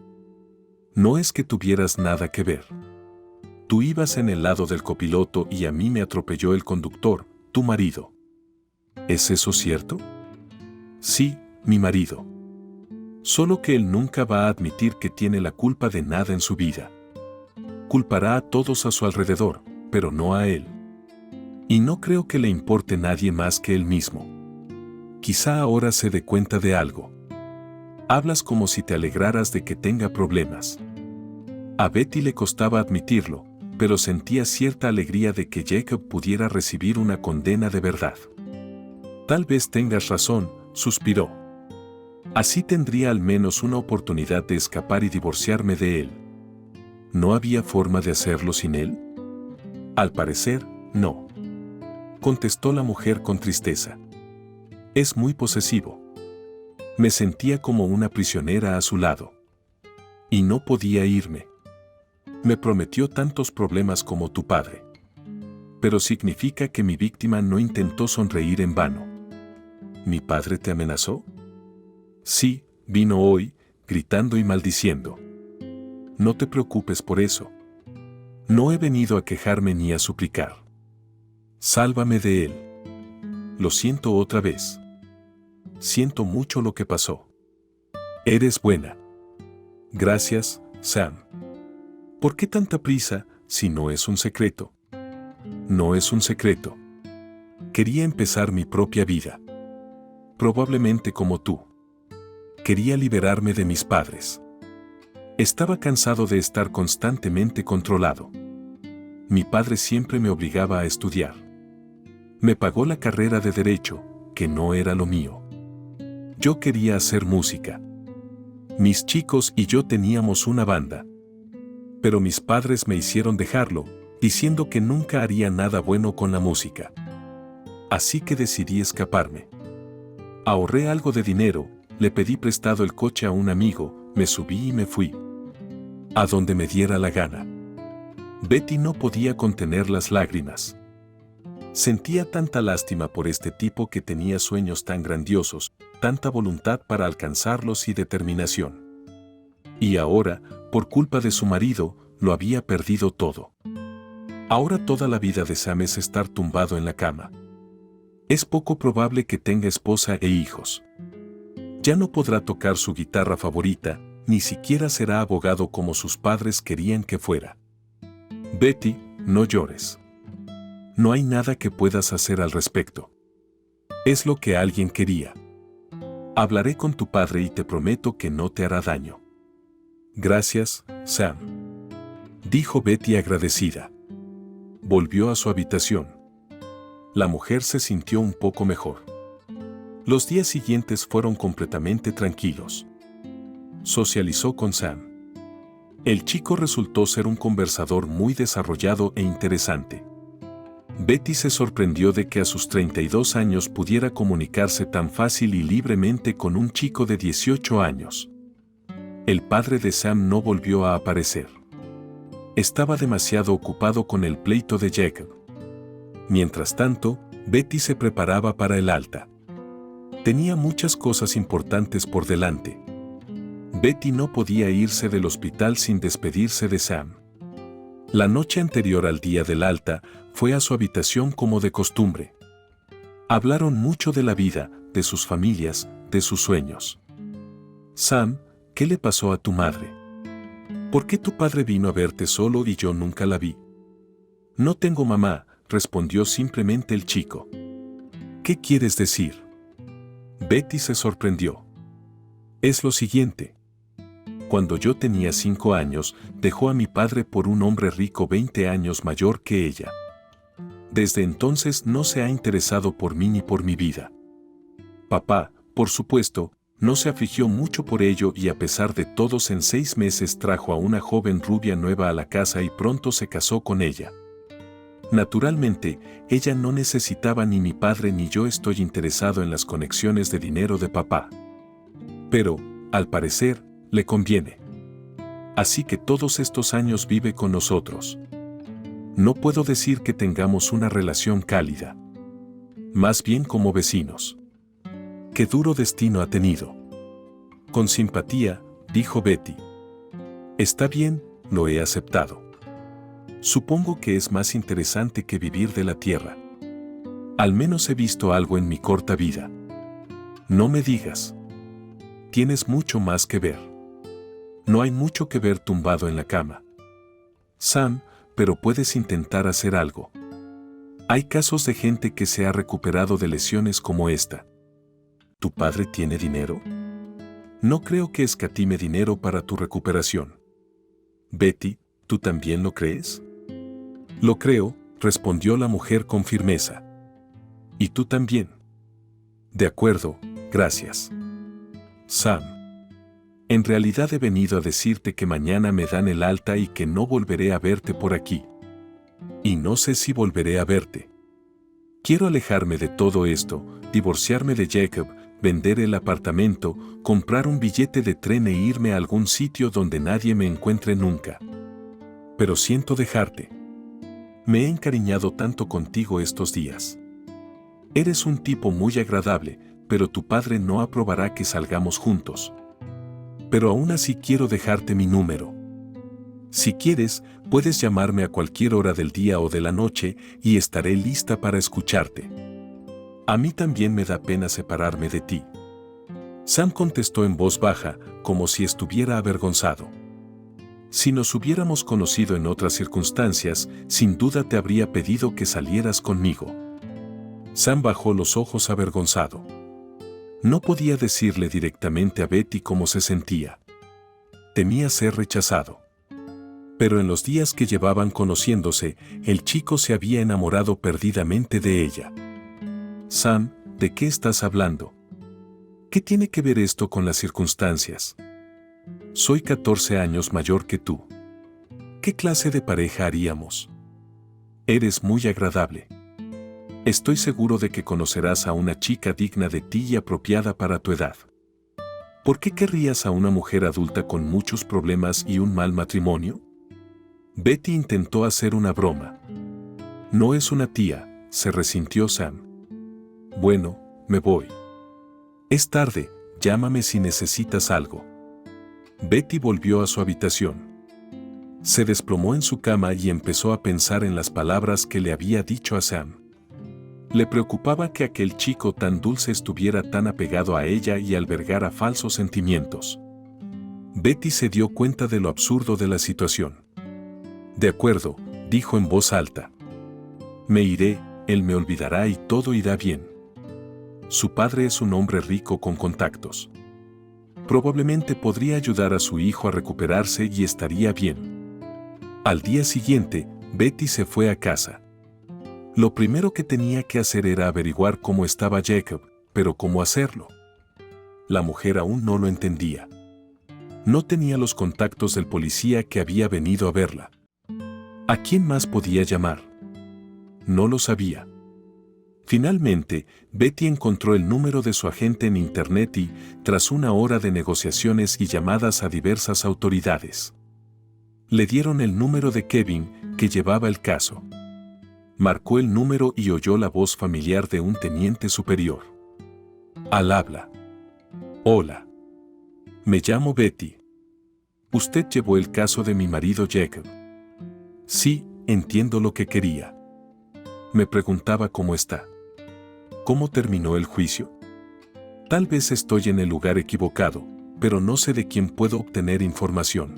No es que tuvieras nada que ver. Tú ibas en el lado del copiloto y a mí me atropelló el conductor, tu marido. ¿Es eso cierto? Sí, mi marido. Solo que él nunca va a admitir que tiene la culpa de nada en su vida. Culpará a todos a su alrededor, pero no a él. Y no creo que le importe nadie más que él mismo. Quizá ahora se dé cuenta de algo. Hablas como si te alegraras de que tenga problemas. A Betty le costaba admitirlo, pero sentía cierta alegría de que Jacob pudiera recibir una condena de verdad. Tal vez tengas razón, suspiró. Así tendría al menos una oportunidad de escapar y divorciarme de él. ¿No había forma de hacerlo sin él? Al parecer, no. Contestó la mujer con tristeza. Es muy posesivo. Me sentía como una prisionera a su lado. Y no podía irme. Me prometió tantos problemas como tu padre. Pero significa que mi víctima no intentó sonreír en vano. ¿Mi padre te amenazó? Sí, vino hoy, gritando y maldiciendo. No te preocupes por eso. No he venido a quejarme ni a suplicar. Sálvame de él. Lo siento otra vez. Siento mucho lo que pasó. Eres buena. Gracias, Sam. ¿Por qué tanta prisa, si no es un secreto? No es un secreto. Quería empezar mi propia vida. Probablemente como tú. Quería liberarme de mis padres. Estaba cansado de estar constantemente controlado. Mi padre siempre me obligaba a estudiar. Me pagó la carrera de Derecho, que no era lo mío. Yo quería hacer música. Mis chicos y yo teníamos una banda. Pero mis padres me hicieron dejarlo, diciendo que nunca haría nada bueno con la música. Así que decidí escaparme. Ahorré algo de dinero, le pedí prestado el coche a un amigo, me subí y me fui. A donde me diera la gana. Betty no podía contener las lágrimas. Sentía tanta lástima por este tipo que tenía sueños tan grandiosos, tanta voluntad para alcanzarlos y determinación. Y ahora, por culpa de su marido, lo había perdido todo. Ahora toda la vida de Sam es estar tumbado en la cama. Es poco probable que tenga esposa e hijos. Ya no podrá tocar su guitarra favorita, ni siquiera será abogado como sus padres querían que fuera. Betty, no llores. No hay nada que puedas hacer al respecto. Es lo que alguien quería. Hablaré con tu padre y te prometo que no te hará daño. Gracias, Sam. Dijo Betty agradecida. Volvió a su habitación. La mujer se sintió un poco mejor. Los días siguientes fueron completamente tranquilos. Socializó con Sam. El chico resultó ser un conversador muy desarrollado e interesante. Betty se sorprendió de que a sus 32 años pudiera comunicarse tan fácil y libremente con un chico de 18 años. El padre de Sam no volvió a aparecer. Estaba demasiado ocupado con el pleito de Jacob. Mientras tanto, Betty se preparaba para el alta. Tenía muchas cosas importantes por delante. Betty no podía irse del hospital sin despedirse de Sam. La noche anterior al día del alta, fue a su habitación como de costumbre. Hablaron mucho de la vida, de sus familias, de sus sueños. Sam, ¿qué le pasó a tu madre? ¿Por qué tu padre vino a verte solo y yo nunca la vi? No tengo mamá, respondió simplemente el chico. ¿Qué quieres decir? Betty se sorprendió. Es lo siguiente. Cuando yo tenía 5 años, dejó a mi padre por un hombre rico 20 años mayor que ella. Desde entonces no se ha interesado por mí ni por mi vida. Papá, por supuesto, no se afligió mucho por ello y a pesar de todos en 6 meses trajo a una joven rubia nueva a la casa y pronto se casó con ella. Naturalmente, ella no necesitaba ni mi padre ni yo estoy interesado en las conexiones de dinero de papá. Pero, al parecer, le conviene. Así que todos estos años vive con nosotros. No puedo decir que tengamos una relación cálida. Más bien como vecinos. Qué duro destino ha tenido. Con simpatía, dijo Betty. Está bien, lo he aceptado. Supongo que es más interesante que vivir de la tierra. Al menos he visto algo en mi corta vida. No me digas. Tienes mucho más que ver. No hay mucho que ver tumbado en la cama. Sam, pero puedes intentar hacer algo. Hay casos de gente que se ha recuperado de lesiones como esta. ¿Tu padre tiene dinero? No creo que escatime dinero para tu recuperación. Betty, ¿tú también lo crees? Lo creo, respondió la mujer con firmeza. ¿Y tú también? De acuerdo, gracias. Sam. En realidad he venido a decirte que mañana me dan el alta y que no volveré a verte por aquí. Y no sé si volveré a verte. Quiero alejarme de todo esto, divorciarme de Jacob, vender el apartamento, comprar un billete de tren e irme a algún sitio donde nadie me encuentre nunca. Pero siento dejarte. Me he encariñado tanto contigo estos días. Eres un tipo muy agradable, pero tu padre no aprobará que salgamos juntos. Pero aún así quiero dejarte mi número. Si quieres, puedes llamarme a cualquier hora del día o de la noche y estaré lista para escucharte. A mí también me da pena separarme de ti. Sam contestó en voz baja, como si estuviera avergonzado. Si nos hubiéramos conocido en otras circunstancias, sin duda te habría pedido que salieras conmigo. Sam bajó los ojos avergonzado. No podía decirle directamente a Betty cómo se sentía. Temía ser rechazado. Pero en los días que llevaban conociéndose, el chico se había enamorado perdidamente de ella. Sam, ¿de qué estás hablando? ¿Qué tiene que ver esto con las circunstancias? Soy 14 años mayor que tú. ¿Qué clase de pareja haríamos? Eres muy agradable. Estoy seguro de que conocerás a una chica digna de ti y apropiada para tu edad. ¿Por qué querrías a una mujer adulta con muchos problemas y un mal matrimonio? Betty intentó hacer una broma. No es una tía, se resintió Sam. Bueno, me voy. Es tarde, llámame si necesitas algo. Betty volvió a su habitación. Se desplomó en su cama y empezó a pensar en las palabras que le había dicho a Sam. Le preocupaba que aquel chico tan dulce estuviera tan apegado a ella y albergara falsos sentimientos. Betty se dio cuenta de lo absurdo de la situación. De acuerdo, dijo en voz alta. Me iré, él me olvidará y todo irá bien. Su padre es un hombre rico con contactos. Probablemente podría ayudar a su hijo a recuperarse y estaría bien. Al día siguiente, Betty se fue a casa. Lo primero que tenía que hacer era averiguar cómo estaba Jacob, pero ¿cómo hacerlo? La mujer aún no lo entendía. No tenía los contactos del policía que había venido a verla. ¿A quién más podía llamar? No lo sabía. Finalmente, Betty encontró el número de su agente en internet y, tras una hora de negociaciones y llamadas a diversas autoridades, le dieron el número de Kevin, que llevaba el caso. Marcó el número y oyó la voz familiar de un teniente superior. Al habla. Hola. Me llamo Betty. Usted llevó el caso de mi marido Jacob. Sí, entiendo lo que quería. Me preguntaba cómo está. ¿Cómo terminó el juicio? Tal vez estoy en el lugar equivocado, pero no sé de quién puedo obtener información.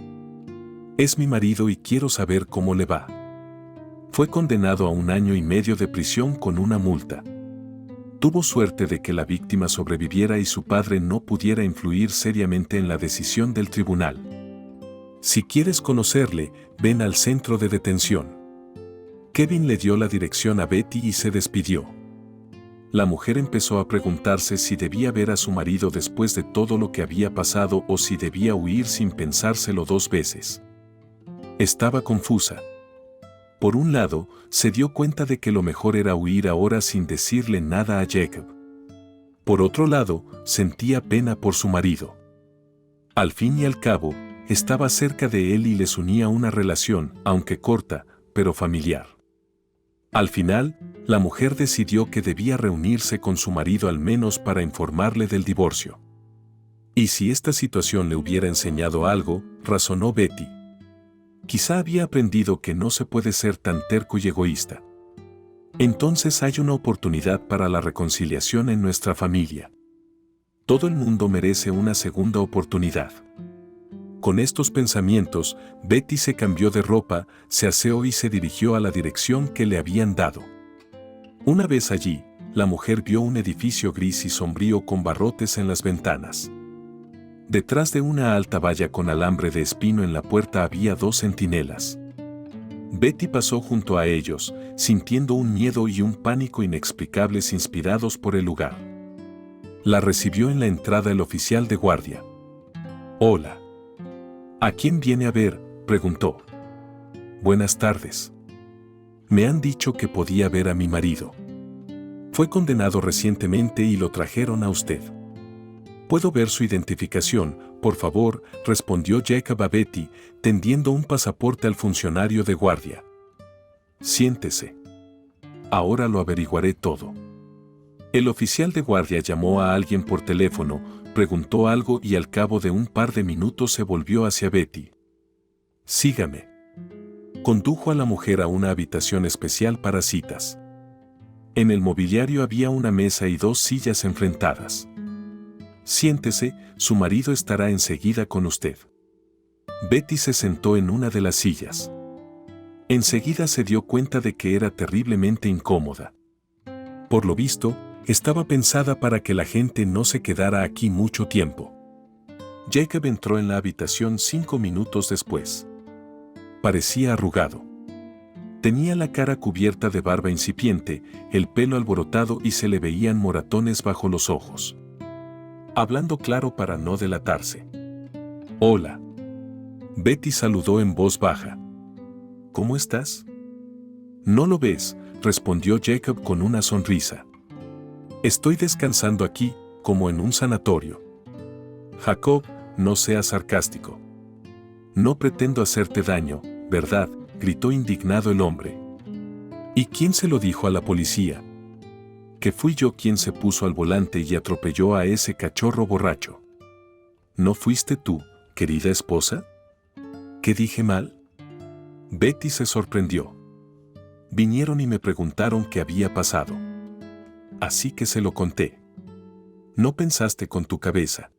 Es mi marido y quiero saber cómo le va. Fue condenado a 1 año y medio de prisión con una multa. Tuvo suerte de que la víctima sobreviviera y su padre no pudiera influir seriamente en la decisión del tribunal. Si quieres conocerle, ven al centro de detención. Kevin le dio la dirección a Betty y se despidió. La mujer empezó a preguntarse si debía ver a su marido después de todo lo que había pasado o si debía huir sin pensárselo 2 veces. Estaba confusa. Por un lado, se dio cuenta de que lo mejor era huir ahora sin decirle nada a Jacob. Por otro lado, sentía pena por su marido. Al fin y al cabo, estaba cerca de él y les unía una relación, aunque corta, pero familiar. Al final, la mujer decidió que debía reunirse con su marido al menos para informarle del divorcio. Y si esta situación le hubiera enseñado algo, razonó Betty. Quizá había aprendido que no se puede ser tan terco y egoísta. Entonces hay una oportunidad para la reconciliación en nuestra familia. Todo el mundo merece una segunda oportunidad. Con estos pensamientos, Betty se cambió de ropa, se aseó y se dirigió a la dirección que le habían dado. Una vez allí, la mujer vio un edificio gris y sombrío con barrotes en las ventanas. Detrás de una alta valla con alambre de espino en la puerta había 2 centinelas. Betty pasó junto a ellos, sintiendo un miedo y un pánico inexplicables inspirados por el lugar. La recibió en la entrada el oficial de guardia. «Hola. ¿A quién viene a ver?», preguntó. «Buenas tardes. Me han dicho que podía ver a mi marido. Fue condenado recientemente y lo trajeron a usted». «¿Puedo ver su identificación, por favor?», respondió Jacob a Betty, tendiendo un pasaporte al funcionario de guardia. «Siéntese. Ahora lo averiguaré todo». El oficial de guardia llamó a alguien por teléfono, preguntó algo y al cabo de un par de minutos se volvió hacia Betty. «Sígame». Condujo a la mujer a una habitación especial para citas. En el mobiliario había una mesa y 2 sillas enfrentadas. «Siéntese, su marido estará enseguida con usted». Betty se sentó en una de las sillas. Enseguida se dio cuenta de que era terriblemente incómoda. Por lo visto, estaba pensada para que la gente no se quedara aquí mucho tiempo. Jacob entró en la habitación 5 minutos después. Parecía arrugado. Tenía la cara cubierta de barba incipiente, el pelo alborotado y se le veían moratones bajo los ojos. Hablando claro para no delatarse. «Hola». Betty saludó en voz baja. «¿Cómo estás?». «¿No lo ves?», respondió Jacob con una sonrisa. «Estoy descansando aquí, como en un sanatorio». «Jacob, no seas sarcástico. No pretendo hacerte daño, ¿verdad?», gritó indignado el hombre. «¿Y quién se lo dijo a la policía?». «Que fui yo quien se puso al volante y atropelló a ese cachorro borracho». «¿No fuiste tú, querida esposa?». «¿Qué dije mal?». Betty se sorprendió. «Vinieron y me preguntaron qué había pasado. Así que se lo conté». «¿No pensaste con tu cabeza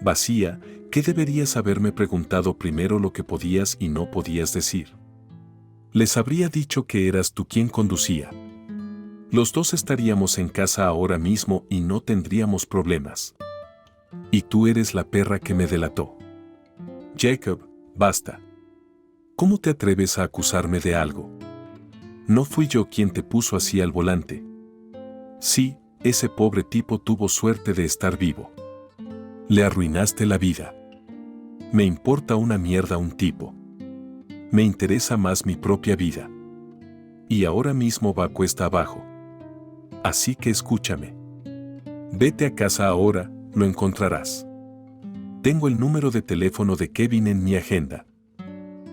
vacía que deberías haberme preguntado primero lo que podías y no podías decir? Les habría dicho que eras tú quien conducía. Los 2 estaríamos en casa ahora mismo y no tendríamos problemas. Y tú eres la perra que me delató». «Jacob, basta. ¿Cómo te atreves a acusarme de algo? No fui yo quien te puso así al volante». «Sí, ese pobre tipo tuvo suerte de estar vivo. Le arruinaste la vida. Me importa una mierda un tipo. Me interesa más mi propia vida. Y ahora mismo va cuesta abajo. Así que escúchame. Vete a casa ahora, lo encontrarás. Tengo el número de teléfono de Kevin en mi agenda.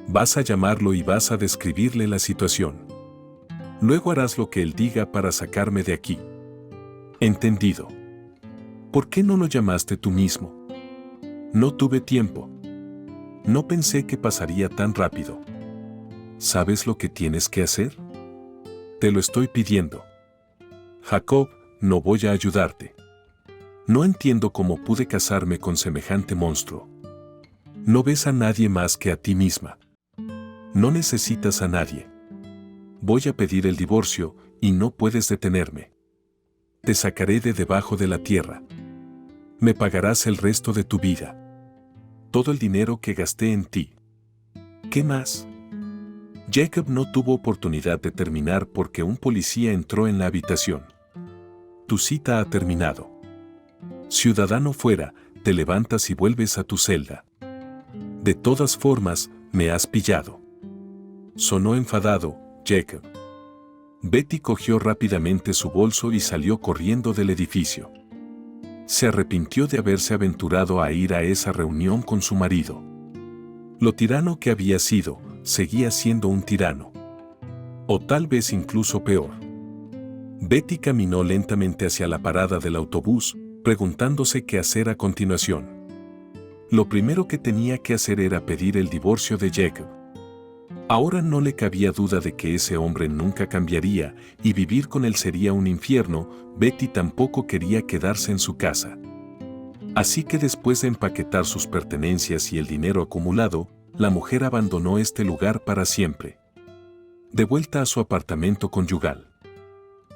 Vas a llamarlo y vas a describirle la situación. Luego harás lo que él diga para sacarme de aquí. ¿Entendido? ¿Por qué no lo llamaste tú mismo? No tuve tiempo. No pensé que pasaría tan rápido. ¿Sabes lo que tienes que hacer? Te lo estoy pidiendo. Jacob, no voy a ayudarte. No entiendo cómo pude casarme con semejante monstruo. No ves a nadie más que a ti misma. No necesitas a nadie. Voy a pedir el divorcio y no puedes detenerme. Te sacaré de debajo de la tierra. Me pagarás el resto de tu vida. Todo el dinero que gasté en ti. ¿Qué más? Jacob no tuvo oportunidad de terminar porque un policía entró en la habitación. Tu cita ha terminado. Ciudadano fuera, te levantas y vuelves a tu celda. De todas formas, me has pillado. Sonó enfadado, Jacob. Betty cogió rápidamente su bolso y salió corriendo del edificio. Se arrepintió de haberse aventurado a ir a esa reunión con su marido. Lo tirano que había sido, seguía siendo un tirano. O tal vez incluso peor. Betty caminó lentamente hacia la parada del autobús, preguntándose qué hacer a continuación. Lo primero que tenía que hacer era pedir el divorcio de Jacob. Ahora no le cabía duda de que ese hombre nunca cambiaría y vivir con él sería un infierno. Betty tampoco quería quedarse en su casa. Así que después de empaquetar sus pertenencias y el dinero acumulado, la mujer abandonó este lugar para siempre. De vuelta a su apartamento conyugal,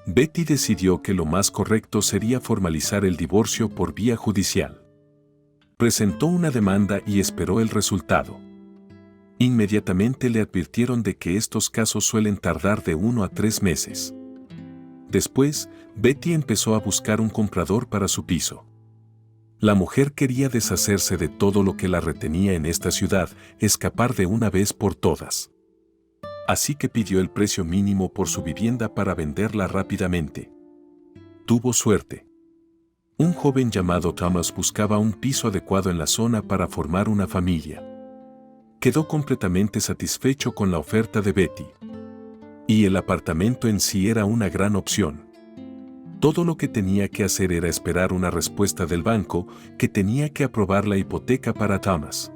Betty decidió que lo más correcto sería formalizar el divorcio por vía judicial. Presentó una demanda y esperó el resultado. Inmediatamente le advirtieron de que estos casos suelen tardar de 1 a 3 meses. Después, Betty empezó a buscar un comprador para su piso. La mujer quería deshacerse de todo lo que la retenía en esta ciudad, escapar de una vez por todas. Así que pidió el precio mínimo por su vivienda para venderla rápidamente. Tuvo suerte. Un joven llamado Thomas buscaba un piso adecuado en la zona para formar una familia. Quedó completamente satisfecho con la oferta de Betty. Y el apartamento en sí era una gran opción. Todo lo que tenía que hacer era esperar una respuesta del banco, que tenía que aprobar la hipoteca para Thomas.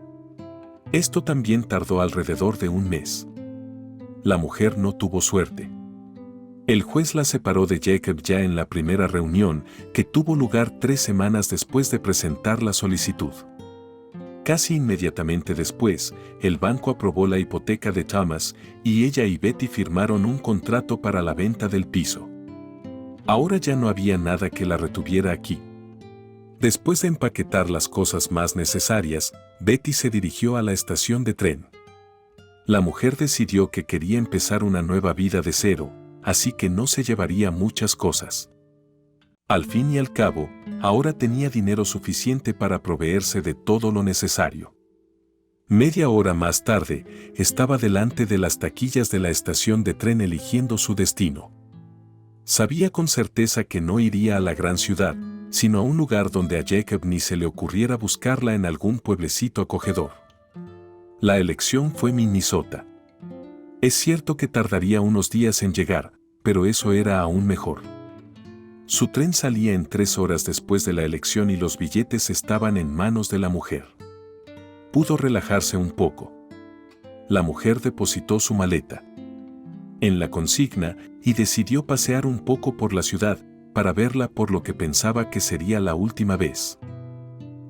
Esto también tardó alrededor de un mes. La mujer no tuvo suerte. El juez la separó de Jacob ya en la primera reunión, que tuvo lugar 3 semanas después de presentar la solicitud. Casi inmediatamente después, el banco aprobó la hipoteca de Thomas y ella y Betty firmaron un contrato para la venta del piso. Ahora ya no había nada que la retuviera aquí. Después de empaquetar las cosas más necesarias, Betty se dirigió a la estación de tren. La mujer decidió que quería empezar una nueva vida de cero, así que no se llevaría muchas cosas. Al fin y al cabo, ahora tenía dinero suficiente para proveerse de todo lo necesario. Media hora más tarde, estaba delante de las taquillas de la estación de tren eligiendo su destino. Sabía con certeza que no iría a la gran ciudad, sino a un lugar donde a Jacob ni se le ocurriera buscarla en algún pueblecito acogedor. La elección fue Minnesota. Es cierto que tardaría unos días en llegar, pero eso era aún mejor. Su tren salía en 3 horas después de la elección y los billetes estaban en manos de la mujer. Pudo relajarse un poco. La mujer depositó su maleta en la consigna y decidió pasear un poco por la ciudad para verla por lo que pensaba que sería la última vez.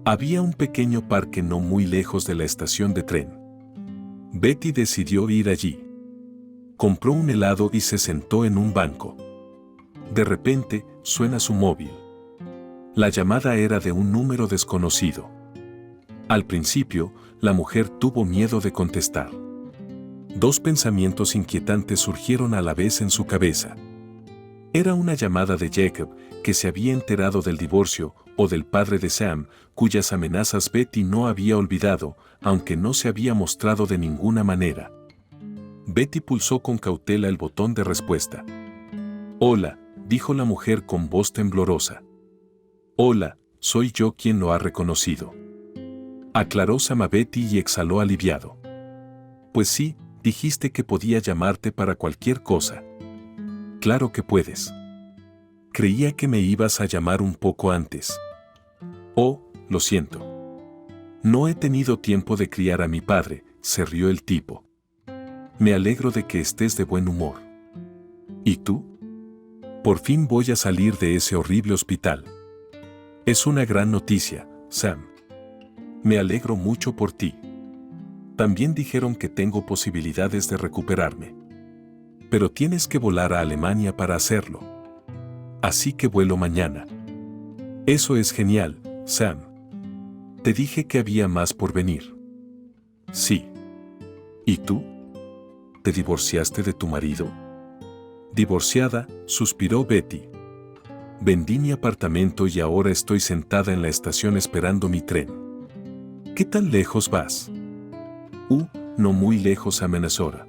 Había un pequeño parque no muy lejos de la estación de tren. Betty decidió ir allí. Compró un helado y se sentó en un banco. De repente, suena su móvil. La llamada era de un número desconocido. Al principio, la mujer tuvo miedo de contestar. 2 pensamientos inquietantes surgieron a la vez en su cabeza. Era una llamada de Jacob, que se había enterado del divorcio, o del padre de Sam, cuyas amenazas Betty no había olvidado, aunque no se había mostrado de ninguna manera. Betty pulsó con cautela el botón de respuesta. «Hola», dijo la mujer con voz temblorosa. «Hola, soy yo quien lo ha reconocido», aclaró Sam a Betty y exhaló aliviado. «Pues sí, dijiste que podía llamarte para cualquier cosa». «Claro que puedes. Creía que me ibas a llamar un poco antes». «Oh, lo siento. No he tenido tiempo de criar a mi padre», se rió el tipo. «Me alegro de que estés de buen humor». «¿Y tú?» «Por fin voy a salir de ese horrible hospital». «Es una gran noticia, Sam. Me alegro mucho por ti. También dijeron que tengo posibilidades de recuperarme. Pero tienes que volar a Alemania para hacerlo. Así que vuelo mañana». «Eso es genial, Sam. Te dije que había más por venir». «Sí. ¿Y tú? ¿Te divorciaste de tu marido?» «Divorciada», suspiró Betty. «Vendí mi apartamento y ahora estoy sentada en la estación esperando mi tren». «¿Qué tan lejos vas?» No muy lejos, a Minnesota».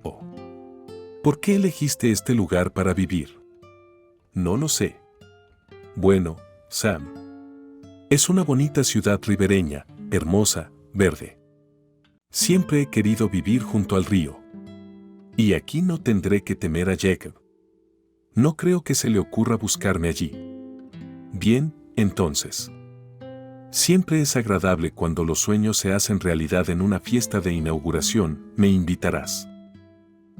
«Oh. ¿Por qué elegiste este lugar para vivir?» «No lo sé». «Bueno, Sam. Es una bonita ciudad ribereña, hermosa, verde. Siempre he querido vivir junto al río. Y aquí no tendré que temer a Jacob. No creo que se le ocurra buscarme allí». «Bien, entonces. Siempre es agradable cuando los sueños se hacen realidad en una fiesta de inauguración, me invitarás.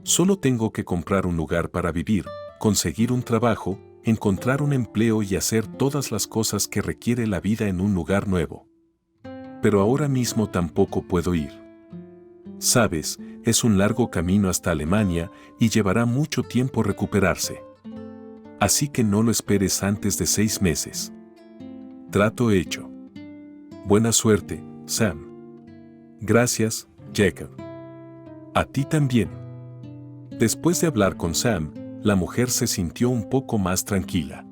Solo tengo que comprar un lugar para vivir, conseguir un trabajo, encontrar un empleo y hacer todas las cosas que requiere la vida en un lugar nuevo. Pero ahora mismo tampoco puedo ir. Sabes, es un largo camino hasta Alemania y llevará mucho tiempo recuperarse. Así que no lo esperes antes de 6 meses. Trato hecho. Buena suerte, Sam». «Gracias, Jacob. A ti también». Después de hablar con Sam, la mujer se sintió un poco más tranquila.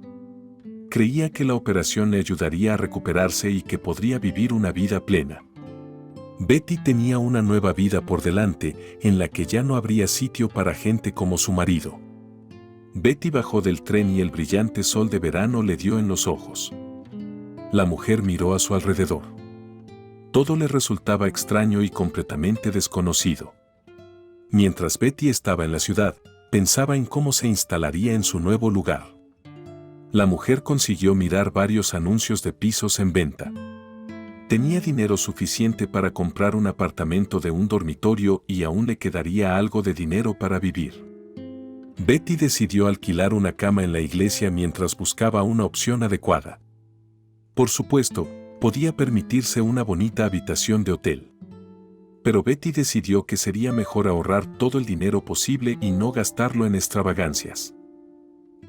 Creía que la operación le ayudaría a recuperarse y que podría vivir una vida plena. Betty tenía una nueva vida por delante en la que ya no habría sitio para gente como su marido. Betty bajó del tren y el brillante sol de verano le dio en los ojos. La mujer miró a su alrededor. Todo le resultaba extraño y completamente desconocido. Mientras Betty estaba en la ciudad, pensaba en cómo se instalaría en su nuevo lugar. La mujer consiguió mirar varios anuncios de pisos en venta. Tenía dinero suficiente para comprar un apartamento de un dormitorio y aún le quedaría algo de dinero para vivir. Betty decidió alquilar una cama en la iglesia mientras buscaba una opción adecuada. Por supuesto, podía permitirse una bonita habitación de hotel. Pero Betty decidió que sería mejor ahorrar todo el dinero posible y no gastarlo en extravagancias.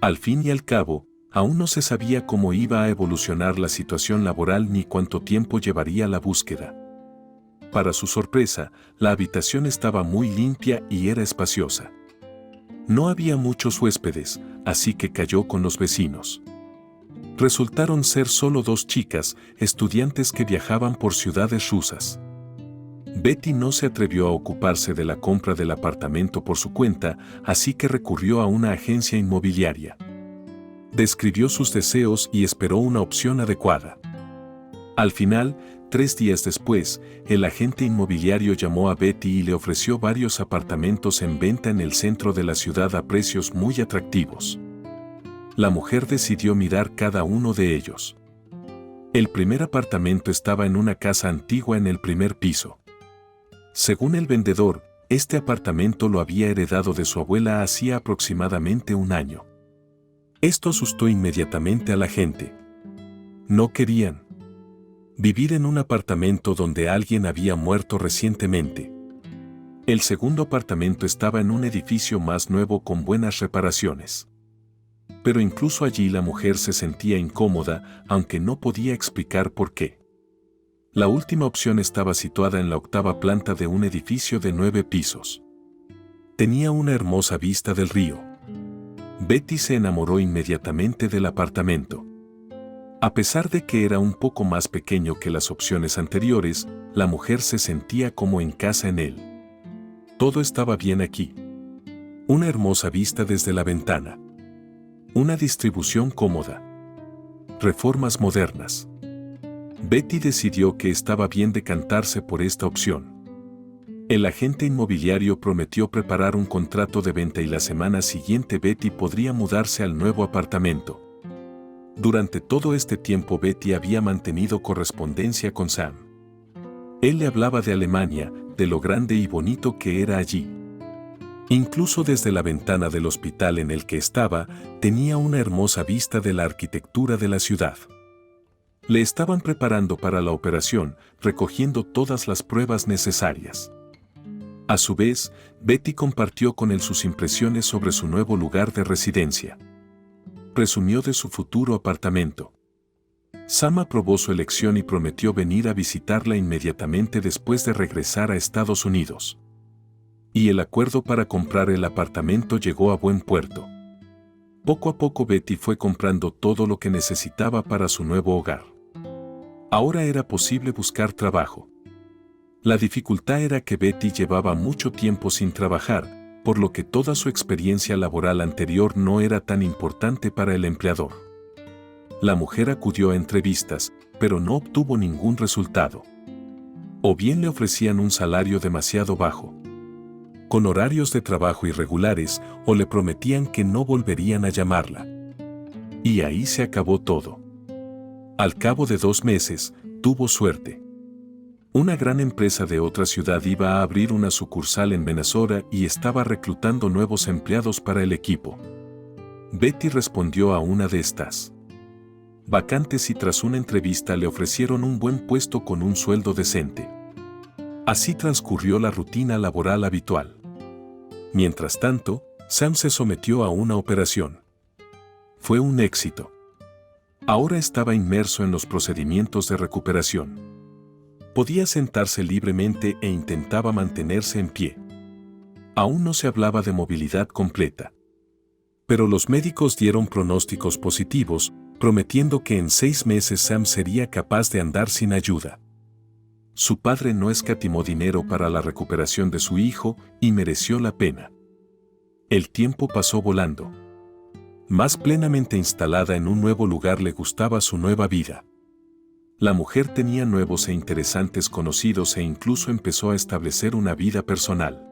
Al fin y al cabo, aún no se sabía cómo iba a evolucionar la situación laboral ni cuánto tiempo llevaría la búsqueda. Para su sorpresa, la habitación estaba muy limpia y era espaciosa. No había muchos huéspedes, así que cayó con los vecinos. Resultaron ser solo 2 chicas, estudiantes que viajaban por ciudades rusas. Betty no se atrevió a ocuparse de la compra del apartamento por su cuenta, así que recurrió a una agencia inmobiliaria. Describió sus deseos y esperó una opción adecuada. Al final, 3 días después, el agente inmobiliario llamó a Betty y le ofreció varios apartamentos en venta en el centro de la ciudad a precios muy atractivos. La mujer decidió mirar cada uno de ellos. El primer apartamento estaba en una casa antigua en el primer piso. Según el vendedor, este apartamento lo había heredado de su abuela hacía aproximadamente 1 año. Esto asustó inmediatamente a la gente. No querían vivir en un apartamento donde alguien había muerto recientemente. El segundo apartamento estaba en un edificio más nuevo con buenas reparaciones. Pero incluso allí la mujer se sentía incómoda, aunque no podía explicar por qué. La última opción estaba situada en la 8ª planta de un edificio de 9 pisos. Tenía una hermosa vista del río. Betty se enamoró inmediatamente del apartamento. A pesar de que era un poco más pequeño que las opciones anteriores, la mujer se sentía como en casa en él. Todo estaba bien aquí. Una hermosa vista desde la ventana. Una distribución cómoda. Reformas modernas. Betty decidió que estaba bien decantarse por esta opción. El agente inmobiliario prometió preparar un contrato de venta y la semana siguiente Betty podría mudarse al nuevo apartamento. Durante todo este tiempo Betty había mantenido correspondencia con Sam. Él le hablaba de Alemania, de lo grande y bonito que era allí. Incluso desde la ventana del hospital en el que estaba, tenía una hermosa vista de la arquitectura de la ciudad. Le estaban preparando para la operación, recogiendo todas las pruebas necesarias. A su vez, Betty compartió con él sus impresiones sobre su nuevo lugar de residencia. Presumió de su futuro apartamento. Sam aprobó su elección y prometió venir a visitarla inmediatamente después de regresar a Estados Unidos. Y el acuerdo para comprar el apartamento llegó a buen puerto. Poco a poco Betty fue comprando todo lo que necesitaba para su nuevo hogar. Ahora era posible buscar trabajo. La dificultad era que Betty llevaba mucho tiempo sin trabajar, por lo que toda su experiencia laboral anterior no era tan importante para el empleador. La mujer acudió a entrevistas, pero no obtuvo ningún resultado. O bien le ofrecían un salario demasiado bajo, con horarios de trabajo irregulares, o le prometían que no volverían a llamarla. Y ahí se acabó todo. Al cabo de 2 meses, tuvo suerte. Una gran empresa de otra ciudad iba a abrir una sucursal en Minnesota y estaba reclutando nuevos empleados para el equipo. Betty respondió a una de estas vacantes y tras una entrevista le ofrecieron un buen puesto con un sueldo decente. Así transcurrió la rutina laboral habitual. Mientras tanto, Sam se sometió a una operación. Fue un éxito. Ahora estaba inmerso en los procedimientos de recuperación. Podía sentarse libremente e intentaba mantenerse en pie. Aún no se hablaba de movilidad completa. Pero los médicos dieron pronósticos positivos, prometiendo que en 6 meses Sam sería capaz de andar sin ayuda. Su padre no escatimó dinero para la recuperación de su hijo y mereció la pena. El tiempo pasó volando. Más plenamente instalada en un nuevo lugar le gustaba su nueva vida. La mujer tenía nuevos e interesantes conocidos e incluso empezó a establecer una vida personal.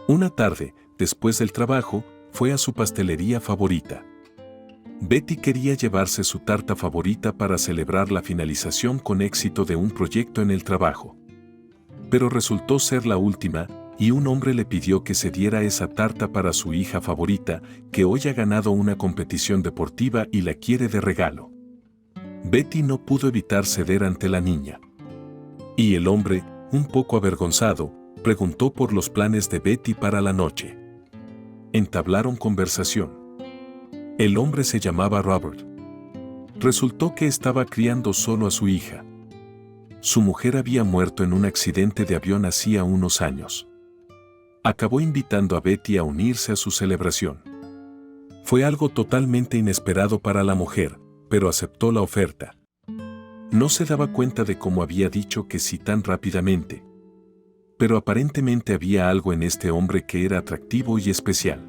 Una tarde, después del trabajo, fue a su pastelería favorita. Betty quería llevarse su tarta favorita para celebrar la finalización con éxito de un proyecto en el trabajo. Pero resultó ser la última, y un hombre le pidió que se diera esa tarta para su hija favorita, que hoy ha ganado una competición deportiva y la quiere de regalo. Betty no pudo evitar ceder ante la niña. Y el hombre, un poco avergonzado, preguntó por los planes de Betty para la noche. Entablaron conversación. El hombre se llamaba Robert. Resultó que estaba criando solo a su hija. Su mujer había muerto en un accidente de avión hacía unos años. Acabó invitando a Betty a unirse a su celebración. Fue algo totalmente inesperado para la mujer, pero aceptó la oferta. No se daba cuenta de cómo había dicho que sí tan rápidamente. Pero aparentemente había algo en este hombre que era atractivo y especial.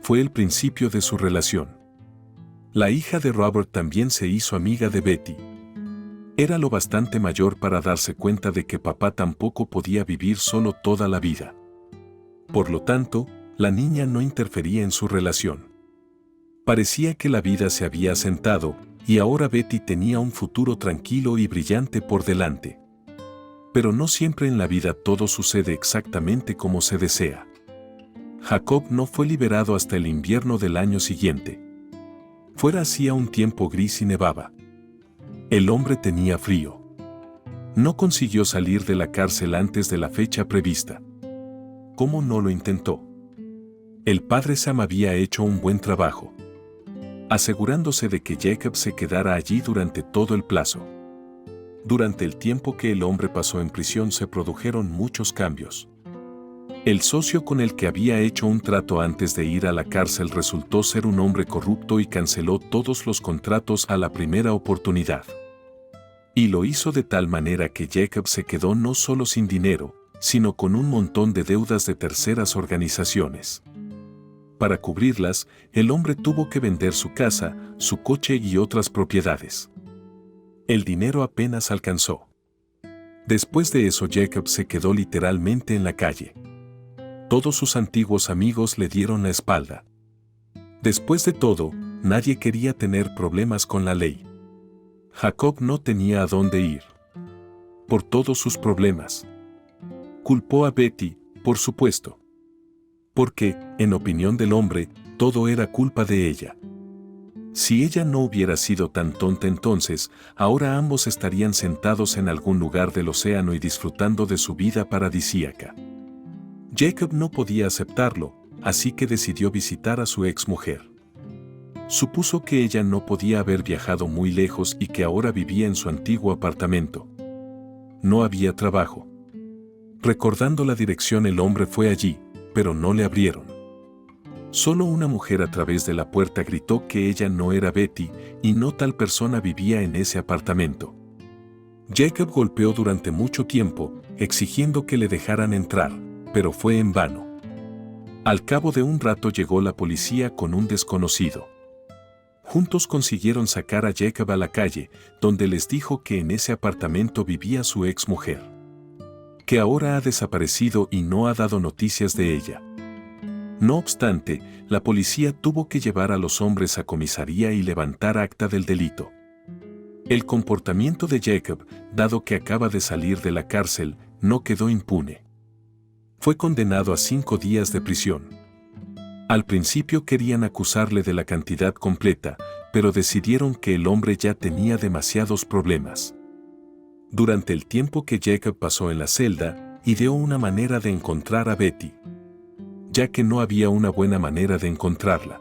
Fue el principio de su relación. La hija de Robert también se hizo amiga de Betty. Era lo bastante mayor para darse cuenta de que papá tampoco podía vivir solo toda la vida. Por lo tanto, la niña no interfería en su relación. Parecía que la vida se había asentado, y ahora Betty tenía un futuro tranquilo y brillante por delante. Pero no siempre en la vida todo sucede exactamente como se desea. Jacob no fue liberado hasta el invierno del año siguiente. Fuera hacía un tiempo gris y nevaba. El hombre tenía frío. No consiguió salir de la cárcel antes de la fecha prevista. ¿Cómo no lo intentó? El padre Sam había hecho un buen trabajo, asegurándose de que Jacob se quedara allí durante todo el plazo. Durante el tiempo que el hombre pasó en prisión se produjeron muchos cambios. El socio con el que había hecho un trato antes de ir a la cárcel resultó ser un hombre corrupto y canceló todos los contratos a la primera oportunidad. Y lo hizo de tal manera que Jacob se quedó no solo sin dinero, sino con un montón de deudas de terceras organizaciones. Para cubrirlas, el hombre tuvo que vender su casa, su coche y otras propiedades. El dinero apenas alcanzó. Después de eso, Jacob se quedó literalmente en la calle. Todos sus antiguos amigos le dieron la espalda. Después de todo, nadie quería tener problemas con la ley. Jacob no tenía a dónde ir. Por todos sus problemas. Culpó a Betty, por supuesto. Porque, en opinión del hombre, todo era culpa de ella. Si ella no hubiera sido tan tonta entonces, ahora ambos estarían sentados en algún lugar del océano y disfrutando de su vida paradisíaca. Jacob no podía aceptarlo, así que decidió visitar a su exmujer. Supuso que ella no podía haber viajado muy lejos y que ahora vivía en su antiguo apartamento. No había trabajo. Recordando la dirección, el hombre fue allí, pero no le abrieron. Solo una mujer a través de la puerta gritó que ella no era Betty y no tal persona vivía en ese apartamento. Jacob golpeó durante mucho tiempo, exigiendo que le dejaran entrar, pero fue en vano. Al cabo de un rato llegó la policía con un desconocido. Juntos consiguieron sacar a Jacob a la calle, donde les dijo que en ese apartamento vivía su exmujer, que ahora ha desaparecido y no ha dado noticias de ella. No obstante, la policía tuvo que llevar a los hombres a comisaría y levantar acta del delito. El comportamiento de Jacob, dado que acaba de salir de la cárcel, no quedó impune. Fue condenado a 5 días de prisión. Al principio querían acusarle de la cantidad completa, pero decidieron que el hombre ya tenía demasiados problemas. Durante el tiempo que Jacob pasó en la celda, ideó una manera de encontrar a Betty, ya que no había una buena manera de encontrarla.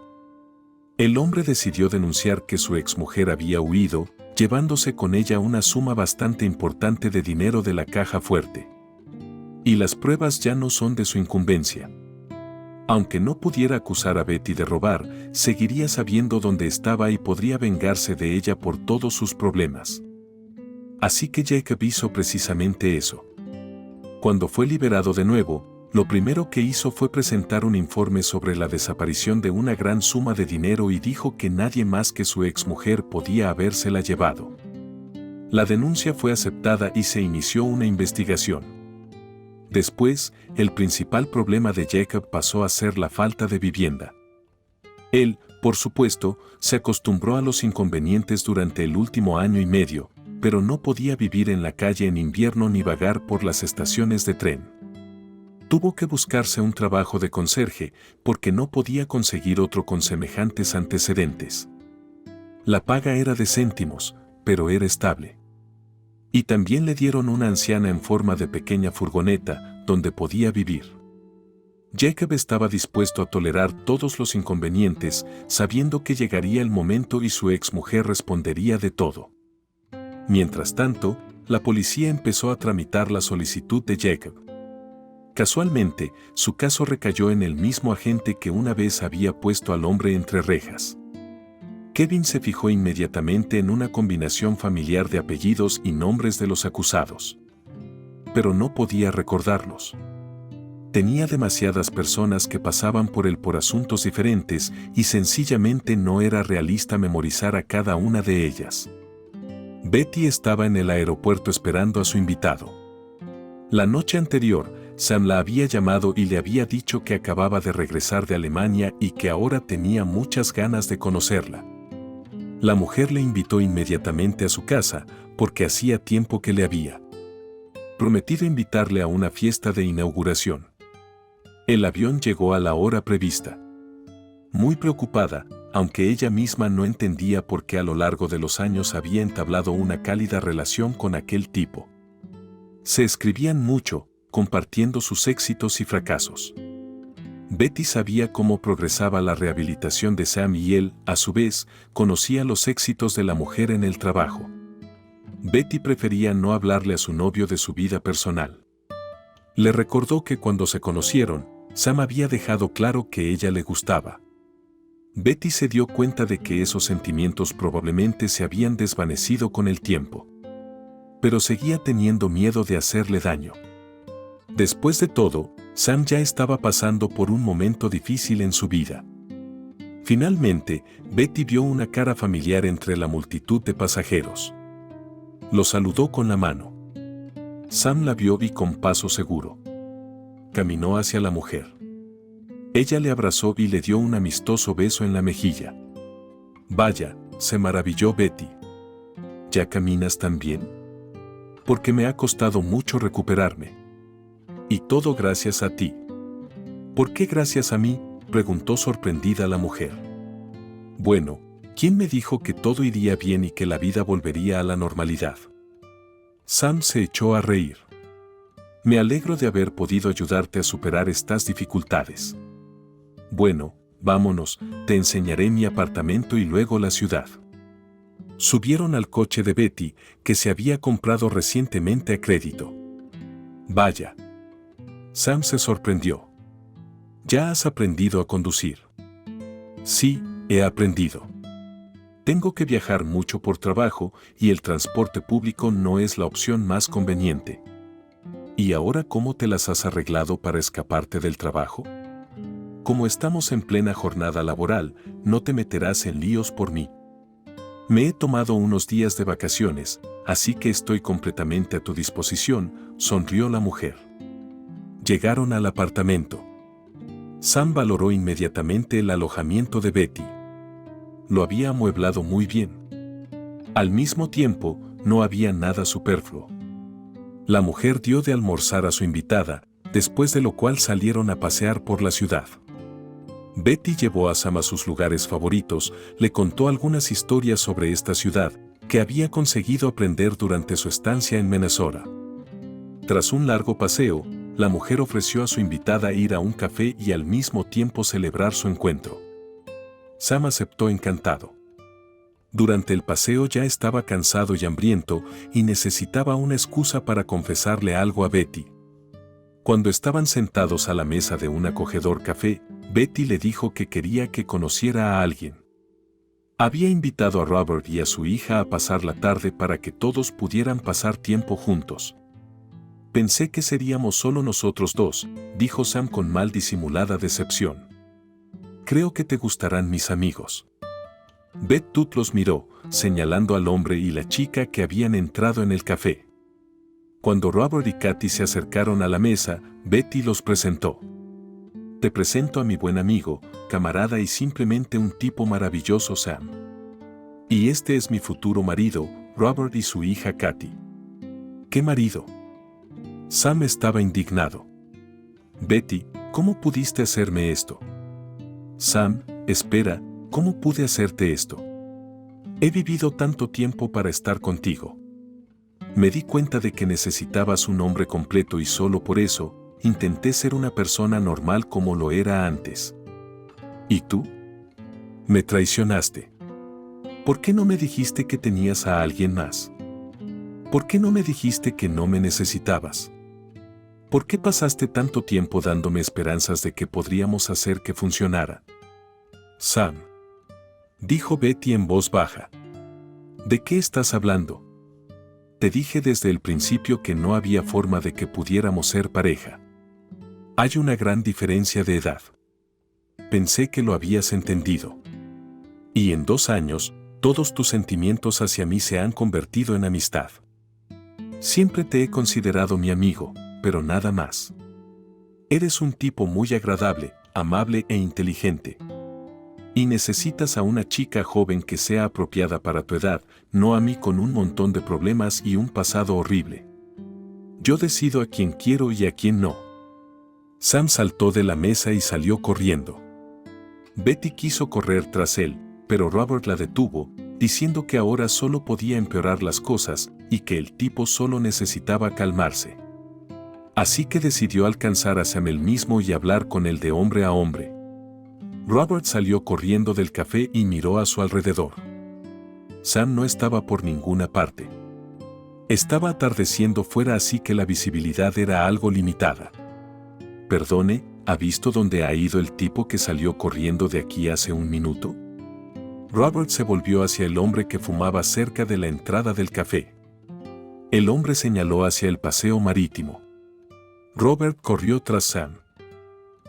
El hombre decidió denunciar que su exmujer había huido, llevándose con ella una suma bastante importante de dinero de la caja fuerte. Y las pruebas ya no son de su incumbencia. Aunque no pudiera acusar a Betty de robar, seguiría sabiendo dónde estaba y podría vengarse de ella por todos sus problemas. Así que Jacob hizo precisamente eso. Cuando fue liberado de nuevo, lo primero que hizo fue presentar un informe sobre la desaparición de una gran suma de dinero y dijo que nadie más que su exmujer podía habérsela llevado. La denuncia fue aceptada y se inició una investigación. Después, el principal problema de Jacob pasó a ser la falta de vivienda. Él, por supuesto, se acostumbró a los inconvenientes durante el último año y medio, pero no podía vivir en la calle en invierno ni vagar por las estaciones de tren. Tuvo que buscarse un trabajo de conserje, porque no podía conseguir otro con semejantes antecedentes. La paga era de céntimos, pero era estable. Y también le dieron una anciana en forma de pequeña furgoneta, donde podía vivir. Jacob estaba dispuesto a tolerar todos los inconvenientes, sabiendo que llegaría el momento y su exmujer respondería de todo. Mientras tanto, la policía empezó a tramitar la solicitud de Jacob. Casualmente, su caso recayó en el mismo agente que una vez había puesto al hombre entre rejas. Kevin se fijó inmediatamente en una combinación familiar de apellidos y nombres de los acusados. Pero no podía recordarlos. Tenía demasiadas personas que pasaban por él por asuntos diferentes y sencillamente no era realista memorizar a cada una de ellas. Betty estaba en el aeropuerto esperando a su invitado. La noche anterior, Sam la había llamado y le había dicho que acababa de regresar de Alemania y que ahora tenía muchas ganas de conocerla. La mujer le invitó inmediatamente a su casa, porque hacía tiempo que le había prometido invitarle a una fiesta de inauguración. El avión llegó a la hora prevista. Muy preocupada, aunque ella misma no entendía por qué a lo largo de los años había entablado una cálida relación con aquel tipo. Se escribían mucho, compartiendo sus éxitos y fracasos. Betty sabía cómo progresaba la rehabilitación de Sam y él, a su vez, conocía los éxitos de la mujer en el trabajo. Betty prefería no hablarle a su novio de su vida personal. Le recordó que cuando se conocieron, Sam había dejado claro que ella le gustaba. Betty se dio cuenta de que esos sentimientos probablemente se habían desvanecido con el tiempo. Pero seguía teniendo miedo de hacerle daño. Después de todo, Sam ya estaba pasando por un momento difícil en su vida. Finalmente, Betty vio una cara familiar entre la multitud de pasajeros. Lo saludó con la mano. Sam la vio y con paso seguro caminó hacia la mujer. Ella le abrazó y le dio un amistoso beso en la mejilla. Vaya, se maravilló Betty. ¿Ya caminas tan bien? Porque me ha costado mucho recuperarme. Y todo gracias a ti. ¿Por qué gracias a mí?, preguntó sorprendida la mujer. Bueno, ¿quién me dijo que todo iría bien y que la vida volvería a la normalidad? Sam se echó a reír. Me alegro de haber podido ayudarte a superar estas dificultades. Bueno, vámonos, te enseñaré mi apartamento y luego la ciudad. Subieron al coche de Betty, que se había comprado recientemente a crédito. Vaya. Sam se sorprendió. ¿Ya has aprendido a conducir? Sí, he aprendido. Tengo que viajar mucho por trabajo y el transporte público no es la opción más conveniente. ¿Y ahora cómo te las has arreglado para escaparte del trabajo? Como estamos en plena jornada laboral, no te meterás en líos por mí. Me he tomado unos días de vacaciones, así que estoy completamente a tu disposición, sonrió la mujer. Llegaron al apartamento. Sam valoró inmediatamente el alojamiento de Betty. Lo había amueblado muy bien. Al mismo tiempo, no había nada superfluo. La mujer dio de almorzar a su invitada, después de lo cual salieron a pasear por la ciudad. Betty llevó a Sam a sus lugares favoritos, le contó algunas historias sobre esta ciudad, que había conseguido aprender durante su estancia en Minnesota. Tras un largo paseo, la mujer ofreció a su invitada ir a un café y al mismo tiempo celebrar su encuentro. Sam aceptó encantado. Durante el paseo ya estaba cansado y hambriento y necesitaba una excusa para confesarle algo a Betty. Cuando estaban sentados a la mesa de un acogedor café, Betty le dijo que quería que conociera a alguien. Había invitado a Robert y a su hija a pasar la tarde para que todos pudieran pasar tiempo juntos. Pensé que seríamos solo nosotros dos, dijo Sam con mal disimulada decepción. Creo que te gustarán mis amigos. Betty los miró, señalando al hombre y la chica que habían entrado en el café. Cuando Robert y Katy se acercaron a la mesa, Betty los presentó. Te presento a mi buen amigo, camarada y simplemente un tipo maravilloso, Sam. Y este es mi futuro marido, Robert, y su hija Katy. ¿Qué marido? Sam estaba indignado. Betty, ¿cómo pudiste hacerme esto? Sam, espera, ¿cómo pude hacerte esto? He vivido tanto tiempo para estar contigo. Me di cuenta de que necesitabas un hombre completo y solo por eso, intenté ser una persona normal como lo era antes. ¿Y tú? Me traicionaste. ¿Por qué no me dijiste que tenías a alguien más? ¿Por qué no me dijiste que no me necesitabas? ¿Por qué pasaste tanto tiempo dándome esperanzas de que podríamos hacer que funcionara? Sam, dijo Betty en voz baja. ¿De qué estás hablando? Te dije desde el principio que no había forma de que pudiéramos ser pareja. Hay una gran diferencia de edad. Pensé que lo habías entendido. Y en 2 años, todos tus sentimientos hacia mí se han convertido en amistad. Siempre te he considerado mi amigo, pero nada más. Eres un tipo muy agradable, amable e inteligente. Y necesitas a una chica joven que sea apropiada para tu edad, no a mí con un montón de problemas y un pasado horrible. Yo decido a quién quiero y a quién no. Sam saltó de la mesa y salió corriendo. Betty quiso correr tras él, pero Robert la detuvo, diciendo que ahora solo podía empeorar las cosas y que el tipo solo necesitaba calmarse. Así que decidió alcanzar a Sam él mismo y hablar con él de hombre a hombre. Robert salió corriendo del café y miró a su alrededor. Sam no estaba por ninguna parte. Estaba atardeciendo fuera, así que la visibilidad era algo limitada. Perdone, ¿ha visto dónde ha ido el tipo que salió corriendo de aquí hace un minuto? Robert se volvió hacia el hombre que fumaba cerca de la entrada del café. El hombre señaló hacia el paseo marítimo. Robert corrió tras Sam.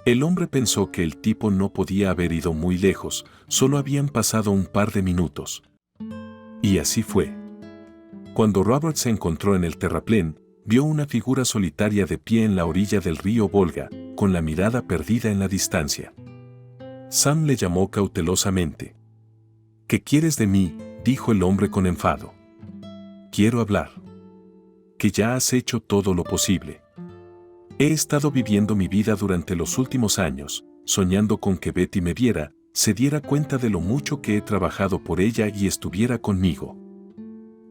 El hombre pensó que el tipo no podía haber ido muy lejos, solo habían pasado un par de minutos. Y así fue. Cuando Robert se encontró en el terraplén, vio una figura solitaria de pie en la orilla del río Volga, con la mirada perdida en la distancia. Sam le llamó cautelosamente. ¿Qué quieres de mí?, dijo el hombre con enfado. Quiero hablar. Que ya has hecho todo lo posible. He estado viviendo mi vida durante los últimos años, soñando con que Betty me viera, se diera cuenta de lo mucho que he trabajado por ella y estuviera conmigo.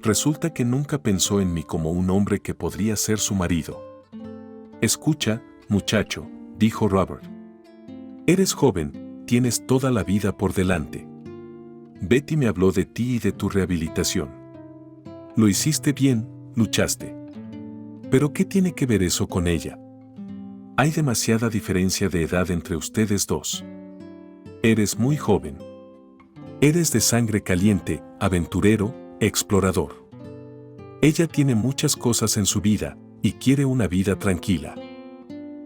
Resulta que nunca pensó en mí como un hombre que podría ser su marido. Escucha, muchacho, dijo Robert. Eres joven, tienes toda la vida por delante. Betty me habló de ti y de tu rehabilitación. Lo hiciste bien, luchaste. ¿Pero qué tiene que ver eso con ella? Hay demasiada diferencia de edad entre ustedes dos. Eres muy joven. Eres de sangre caliente, aventurero, explorador. Ella tiene muchas cosas en su vida y quiere una vida tranquila.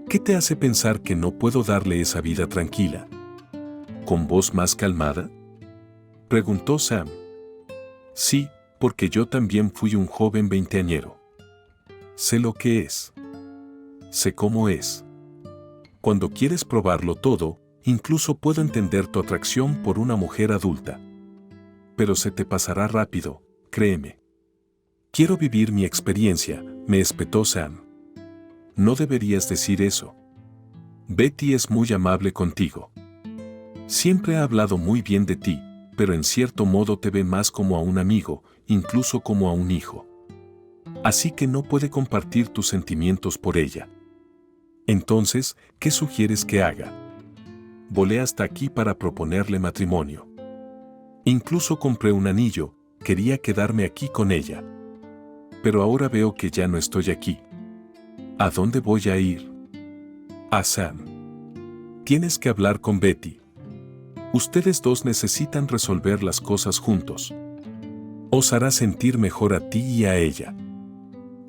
¿Qué te hace pensar que no puedo darle esa vida tranquila? ¿Con voz más calmada?, preguntó Sam. Sí, porque yo también fui un joven veinteañero. Sé lo que es. Sé cómo es. Cuando quieres probarlo todo, incluso puedo entender tu atracción por una mujer adulta. Pero se te pasará rápido, créeme. Quiero vivir mi experiencia, me espetó Sam. No deberías decir eso. Betty es muy amable contigo. Siempre ha hablado muy bien de ti, pero en cierto modo te ve más como a un amigo, incluso como a un hijo. Así que no puede compartir tus sentimientos por ella. Entonces, ¿qué sugieres que haga? Volé hasta aquí para proponerle matrimonio. Incluso compré un anillo, quería quedarme aquí con ella. Pero ahora veo que ya no estoy aquí. ¿A dónde voy a ir? A Sam. Tienes que hablar con Betty. Ustedes dos necesitan resolver las cosas juntos. Os hará sentir mejor a ti y a ella.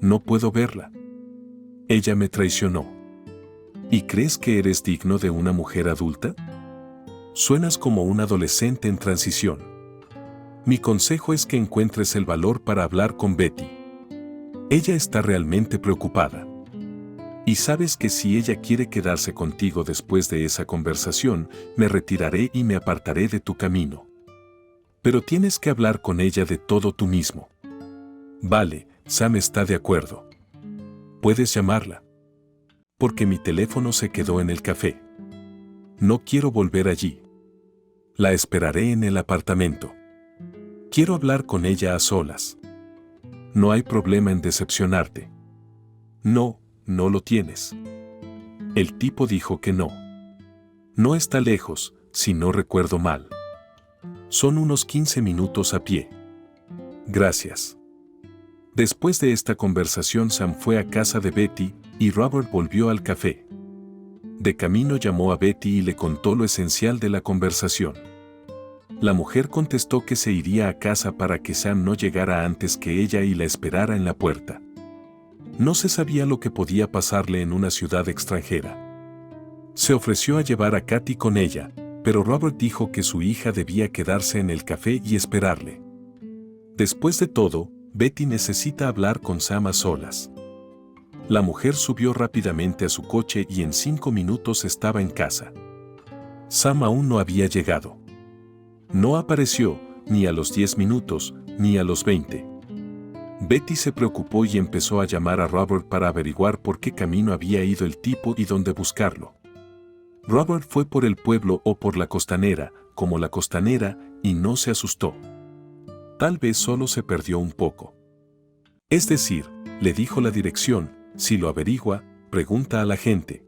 No puedo verla. Ella me traicionó. ¿Y crees que eres digno de una mujer adulta? Suenas como un adolescente en transición. Mi consejo es que encuentres el valor para hablar con Betty. Ella está realmente preocupada. Y sabes que si ella quiere quedarse contigo después de esa conversación, me retiraré y me apartaré de tu camino. Pero tienes que hablar con ella de todo tú mismo. Vale, Sam está de acuerdo. Puedes llamarla. Porque mi teléfono se quedó en el café. No quiero volver allí. La esperaré en el apartamento. Quiero hablar con ella a solas. No hay problema en decepcionarte. No, no lo tienes. El tipo dijo que no. No está lejos, si no recuerdo mal. Son unos 15 minutos a pie. Gracias. Después de esta conversación, Sam fue a casa de Betty y Robert volvió al café. De camino llamó a Betty y le contó lo esencial de la conversación. La mujer contestó que se iría a casa para que Sam no llegara antes que ella y la esperara en la puerta. No se sabía lo que podía pasarle en una ciudad extranjera. Se ofreció a llevar a Katy con ella, pero Robert dijo que su hija debía quedarse en el café y esperarle. Después de todo, Betty necesita hablar con Sam a solas. La mujer subió rápidamente a su coche y en 5 minutos estaba en casa. Sam aún no había llegado. No apareció, ni a los 10 minutos, ni a los 20. Betty se preocupó y empezó a llamar a Robert para averiguar por qué camino había ido el tipo y dónde buscarlo. Robert fue por el pueblo o por la costanera, como la costanera, y no se asustó. Tal vez solo se perdió un poco. Es decir, le dijo la dirección, si lo averigua, pregunta a la gente.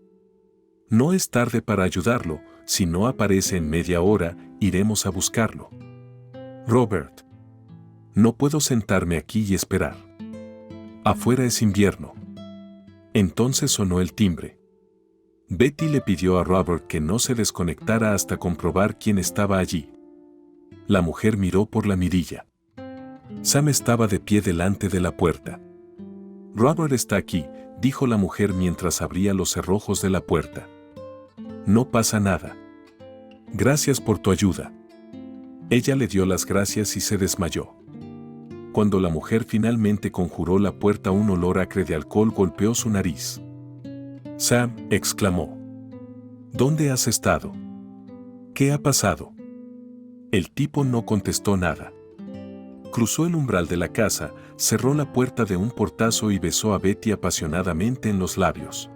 No es tarde para ayudarlo, si no aparece en media hora, iremos a buscarlo. Robert. No puedo sentarme aquí y esperar. Afuera es invierno. Entonces sonó el timbre. Betty le pidió a Robert que no se desconectara hasta comprobar quién estaba allí. La mujer miró por la mirilla. Sam estaba de pie delante de la puerta. «Robert está aquí», dijo la mujer mientras abría los cerrojos de la puerta. «No pasa nada. Gracias por tu ayuda». Ella le dio las gracias y se desmayó. Cuando la mujer finalmente conjuró la puerta, un olor acre de alcohol golpeó su nariz. «Sam», exclamó. «¿Dónde has estado? ¿Qué ha pasado?» El tipo no contestó nada. Cruzó el umbral de la casa, cerró la puerta de un portazo y besó a Betty apasionadamente en los labios.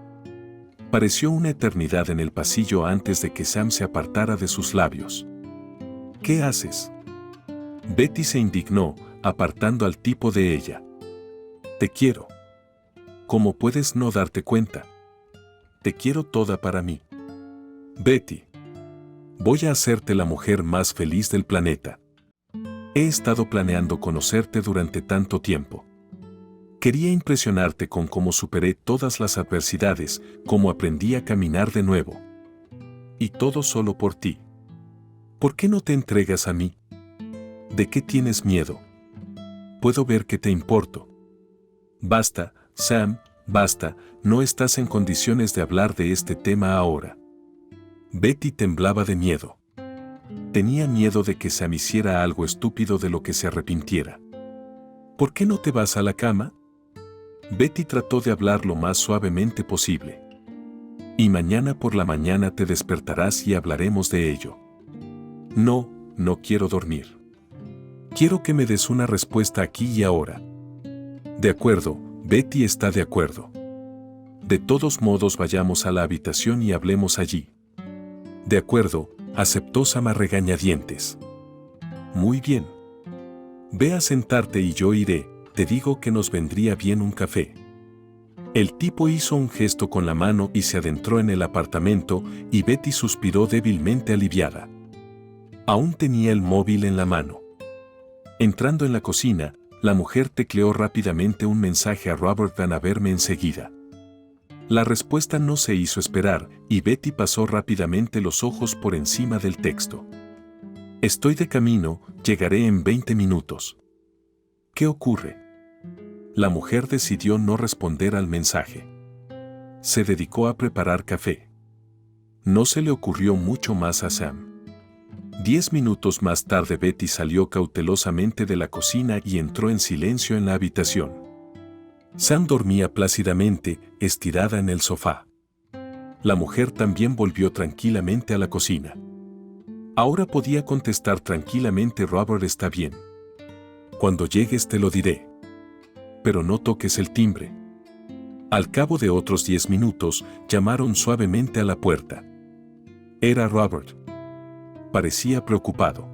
Pareció una eternidad en el pasillo antes de que Sam se apartara de sus labios. «¿Qué haces?» Betty se indignó, apartando al tipo de ella. «Te quiero. ¿Cómo puedes no darte cuenta? Te quiero toda para mí. Betty. Voy a hacerte la mujer más feliz del planeta. He estado planeando conocerte durante tanto tiempo. Quería impresionarte con cómo superé todas las adversidades, cómo aprendí a caminar de nuevo. Y todo solo por ti. ¿Por qué no te entregas a mí? ¿De qué tienes miedo? Puedo ver que te importo». «Basta, Sam, basta, no estás en condiciones de hablar de este tema ahora». Betty temblaba de miedo. Tenía miedo de que Sam hiciera algo estúpido de lo que se arrepintiera. «¿Por qué no te vas a la cama?» Betty trató de hablar lo más suavemente posible. «Y mañana por la mañana te despertarás y hablaremos de ello». «No, no quiero dormir. Quiero que me des una respuesta aquí y ahora». «De acuerdo», Betty está de acuerdo. «De todos modos vayamos a la habitación y hablemos allí». «De acuerdo», aceptó Sam a regañadientes. «Muy bien. Ve a sentarte y yo iré, te digo que nos vendría bien un café». El tipo hizo un gesto con la mano y se adentró en el apartamento, y Betty suspiró débilmente aliviada. Aún tenía el móvil en la mano. Entrando en la cocina, la mujer tecleó rápidamente un mensaje a Robert: «Van a verme enseguida». La respuesta no se hizo esperar, y Betty pasó rápidamente los ojos por encima del texto. «Estoy de camino, llegaré en 20 minutos». «¿Qué ocurre?» La mujer decidió no responder al mensaje. Se dedicó a preparar café. No se le ocurrió mucho más a Sam. 10 minutos más tarde Betty salió cautelosamente de la cocina y entró en silencio en la habitación. Sam dormía plácidamente, estirada en el sofá. La mujer también volvió tranquilamente a la cocina. Ahora podía contestar tranquilamente: «Robert está bien. Cuando llegues te lo diré. Pero no toques el timbre». Al cabo de otros 10 minutos, llamaron suavemente a la puerta. Era Robert. Parecía preocupado.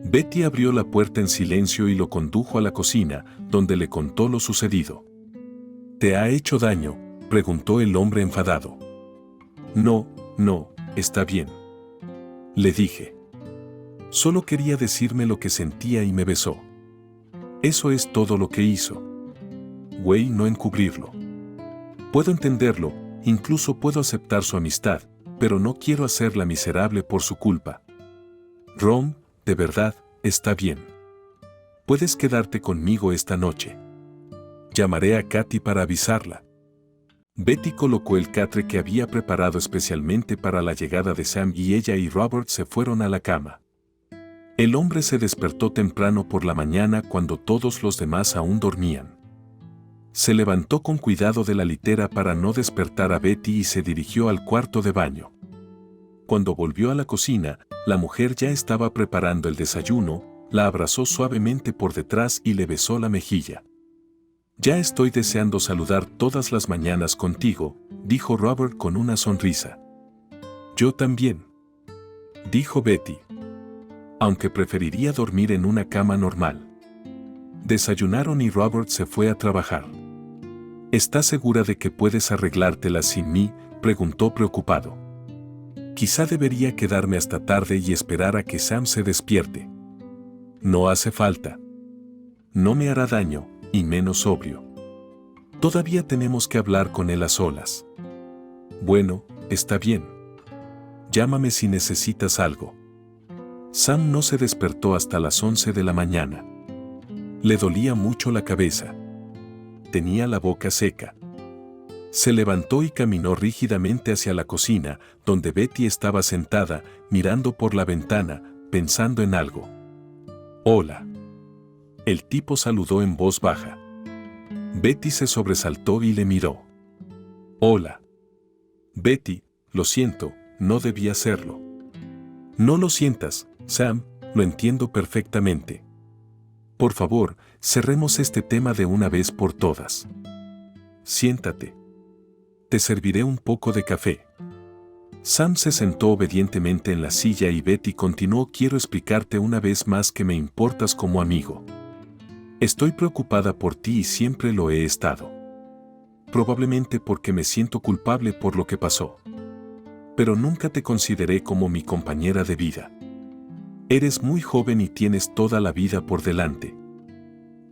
Betty abrió la puerta en silencio y lo condujo a la cocina, donde le contó lo sucedido. «¿Te ha hecho daño?», preguntó el hombre enfadado. «No, no, está bien», le dije. «Solo quería decirme lo que sentía y me besó. Eso es todo lo que hizo. Güey, no encubrirlo. Puedo entenderlo, incluso puedo aceptar su amistad, pero no quiero hacerla miserable por su culpa. Rom, de verdad, está bien. Puedes quedarte conmigo esta noche. Llamaré a Katy para avisarla». Betty colocó el catre que había preparado especialmente para la llegada de Sam y ella y Robert se fueron a la cama. El hombre se despertó temprano por la mañana cuando todos los demás aún dormían. Se levantó con cuidado de la litera para no despertar a Betty y se dirigió al cuarto de baño. Cuando volvió a la cocina, la mujer ya estaba preparando el desayuno, la abrazó suavemente por detrás y le besó la mejilla. «Ya estoy deseando saludar todas las mañanas contigo», dijo Robert con una sonrisa. «Yo también», dijo Betty. «Aunque preferiría dormir en una cama normal». Desayunaron y Robert se fue a trabajar. «¿Estás segura de que puedes arreglártela sin mí?», preguntó preocupado. «Quizá debería quedarme hasta tarde y esperar a que Sam se despierte». «No hace falta. No me hará daño, y menos sobrio. Todavía tenemos que hablar con él a solas». «Bueno, está bien. Llámame si necesitas algo. Sam no se despertó hasta las 11 de la mañana. Le dolía mucho la cabeza. Tenía la boca seca. Se levantó y caminó rígidamente hacia la cocina, donde Betty estaba sentada, mirando por la ventana, pensando en algo. «Hola». El tipo saludó en voz baja. Betty se sobresaltó y le miró. «Hola». «Betty, lo siento, no debí hacerlo». «No lo sientas, Sam, lo entiendo perfectamente. Por favor, cerremos este tema de una vez por todas. Siéntate. Te serviré un poco de café». Sam se sentó obedientemente en la silla y Betty continuó: «Quiero explicarte una vez más que me importas como amigo. Estoy preocupada por ti y siempre lo he estado. Probablemente porque me siento culpable por lo que pasó. Pero nunca te consideré como mi compañera de vida. Eres muy joven y tienes toda la vida por delante.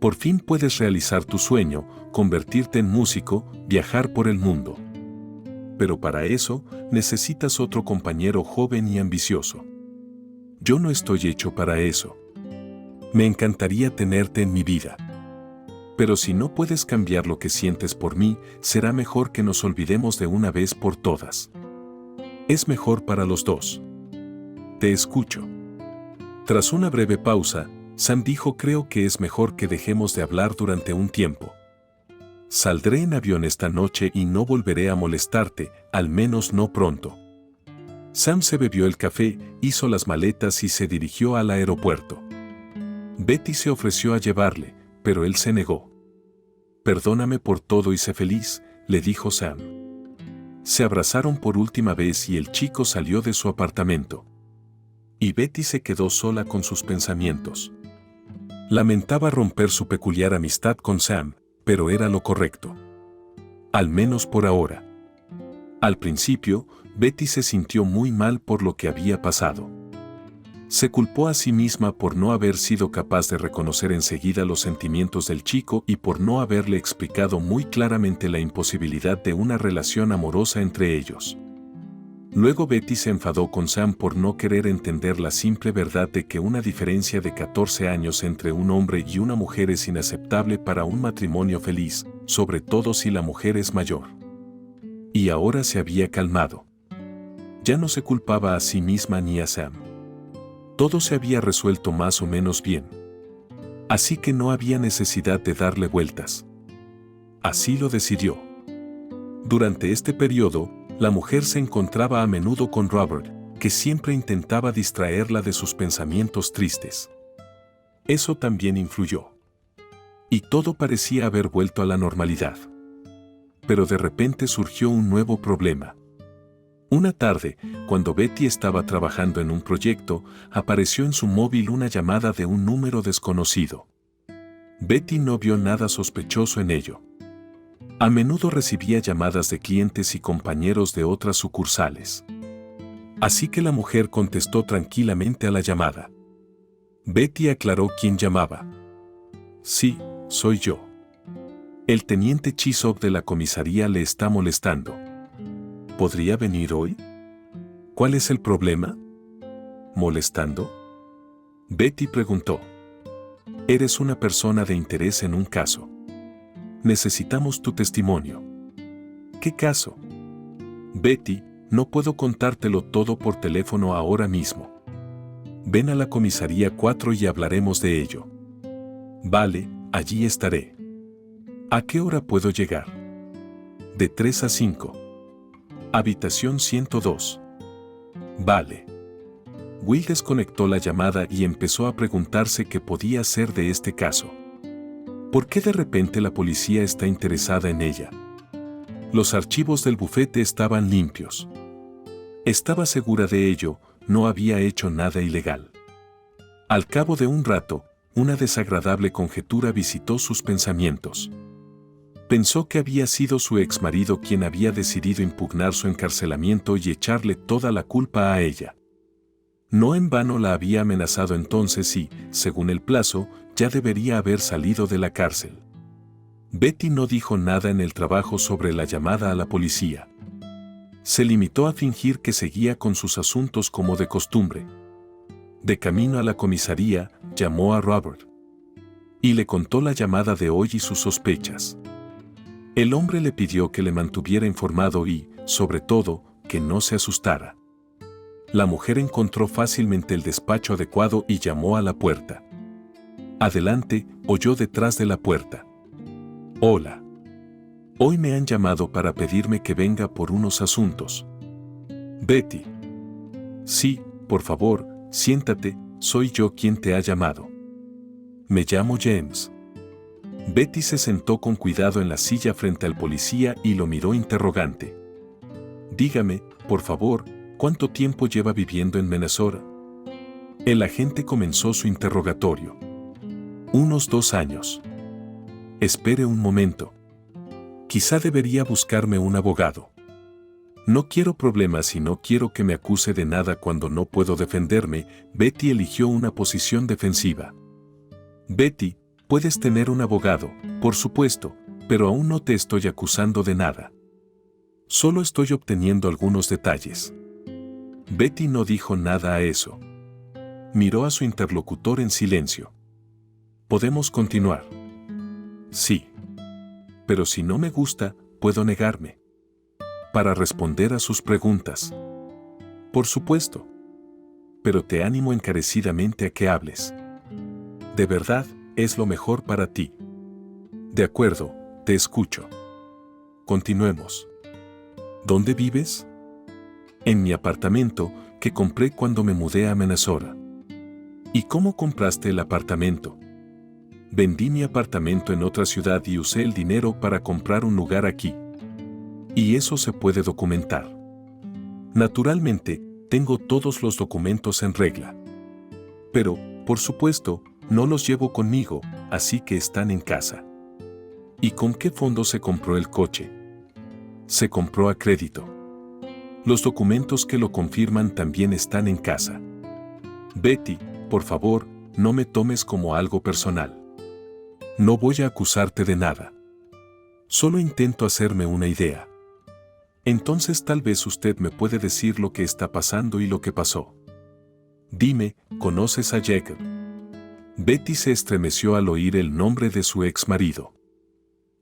Por fin puedes realizar tu sueño, convertirte en músico, viajar por el mundo. Pero para eso, necesitas otro compañero joven y ambicioso. Yo no estoy hecho para eso. Me encantaría tenerte en mi vida. Pero si no puedes cambiar lo que sientes por mí, será mejor que nos olvidemos de una vez por todas. Es mejor para los dos. Te escucho». Tras una breve pausa, Sam dijo: «Creo que es mejor que dejemos de hablar durante un tiempo. Saldré en avión esta noche y no volveré a molestarte, al menos no pronto». Sam se bebió el café, hizo las maletas y se dirigió al aeropuerto. Betty se ofreció a llevarle, pero él se negó. «Perdóname por todo y sé feliz», le dijo Sam. Se abrazaron por última vez y el chico salió de su apartamento. Y Betty se quedó sola con sus pensamientos. Lamentaba romper su peculiar amistad con Sam, pero era lo correcto. Al menos por ahora. Al principio, Betty se sintió muy mal por lo que había pasado. Se culpó a sí misma por no haber sido capaz de reconocer enseguida los sentimientos del chico y por no haberle explicado muy claramente la imposibilidad de una relación amorosa entre ellos. Luego Betty se enfadó con Sam por no querer entender la simple verdad de que una diferencia de 14 años entre un hombre y una mujer es inaceptable para un matrimonio feliz, sobre todo si la mujer es mayor. Y ahora se había calmado. Ya no se culpaba a sí misma ni a Sam. Todo se había resuelto más o menos bien. Así que no había necesidad de darle vueltas. Así lo decidió. Durante este periodo, la mujer se encontraba a menudo con Robert, que siempre intentaba distraerla de sus pensamientos tristes. Eso también influyó. Y todo parecía haber vuelto a la normalidad. Pero de repente surgió un nuevo problema. Una tarde, cuando Betty estaba trabajando en un proyecto, apareció en su móvil una llamada de un número desconocido. Betty no vio nada sospechoso en ello. A menudo recibía llamadas de clientes y compañeros de otras sucursales. Así que la mujer contestó tranquilamente a la llamada. Betty aclaró quién llamaba. «Sí, soy yo. El teniente Chisholm de la comisaría le está molestando. ¿Podría venir hoy? ¿Cuál es el problema?» ¿Molestando?, Betty preguntó. «Eres una persona de interés en un caso. Necesitamos tu testimonio». «¿Qué caso?». «Betty, no puedo contártelo todo por teléfono ahora mismo. Ven a la comisaría 4 y hablaremos de ello». «Vale, allí estaré». «¿A qué hora puedo llegar?». «De 3 a 5. Habitación 102». «Vale». Will desconectó la llamada y empezó a preguntarse qué podía ser de este caso. ¿Por qué de repente la policía está interesada en ella? Los archivos del bufete estaban limpios. Estaba segura de ello, no había hecho nada ilegal. Al cabo de un rato, una desagradable conjetura visitó sus pensamientos. Pensó que había sido su exmarido quien había decidido impugnar su encarcelamiento y echarle toda la culpa a ella. No en vano la había amenazado entonces y, según el plazo, ya debería haber salido de la cárcel. Betty no dijo nada en el trabajo sobre la llamada a la policía. Se limitó a fingir que seguía con sus asuntos como de costumbre. De camino a la comisaría, llamó a Robert y le contó la llamada de hoy y sus sospechas. El hombre le pidió que le mantuviera informado y, sobre todo, que no se asustara. La mujer encontró fácilmente el despacho adecuado y llamó a la puerta. Adelante, oyó detrás de la puerta. Hola. Hoy me han llamado para pedirme que venga por unos asuntos. Betty. Sí, por favor, siéntate, soy yo quien te ha llamado. Me llamo James. Betty se sentó con cuidado en la silla frente al policía y lo miró interrogante. Dígame, por favor, ¿cuánto tiempo lleva viviendo en Minnesota? El agente comenzó su interrogatorio. Unos 2 años. Espere un momento. Quizá debería buscarme un abogado. No quiero problemas y no quiero que me acuse de nada cuando no puedo defenderme. Betty eligió una posición defensiva. Betty, puedes tener un abogado, por supuesto, pero aún no te estoy acusando de nada. Solo estoy obteniendo algunos detalles. Betty no dijo nada a eso. Miró a su interlocutor en silencio. ¿Podemos continuar? Sí. Pero si no me gusta, puedo negarme. Para responder a sus preguntas. Por supuesto. Pero te animo encarecidamente a que hables. De verdad, es lo mejor para ti. De acuerdo, te escucho. Continuemos. ¿Dónde vives? En mi apartamento, que compré cuando me mudé a Minnesota. ¿Y cómo compraste el apartamento? Vendí mi apartamento en otra ciudad y usé el dinero para comprar un lugar aquí. Y eso se puede documentar. Naturalmente, tengo todos los documentos en regla. Pero, por supuesto, no los llevo conmigo, así que están en casa. ¿Y con qué fondo se compró el coche? Se compró a crédito. Los documentos que lo confirman también están en casa. Betty, por favor, no me tomes como algo personal. No voy a acusarte de nada. Solo intento hacerme una idea. Entonces tal vez usted me puede decir lo que está pasando y lo que pasó. Dime, ¿conoces a Jacob? Betty se estremeció al oír el nombre de su ex marido.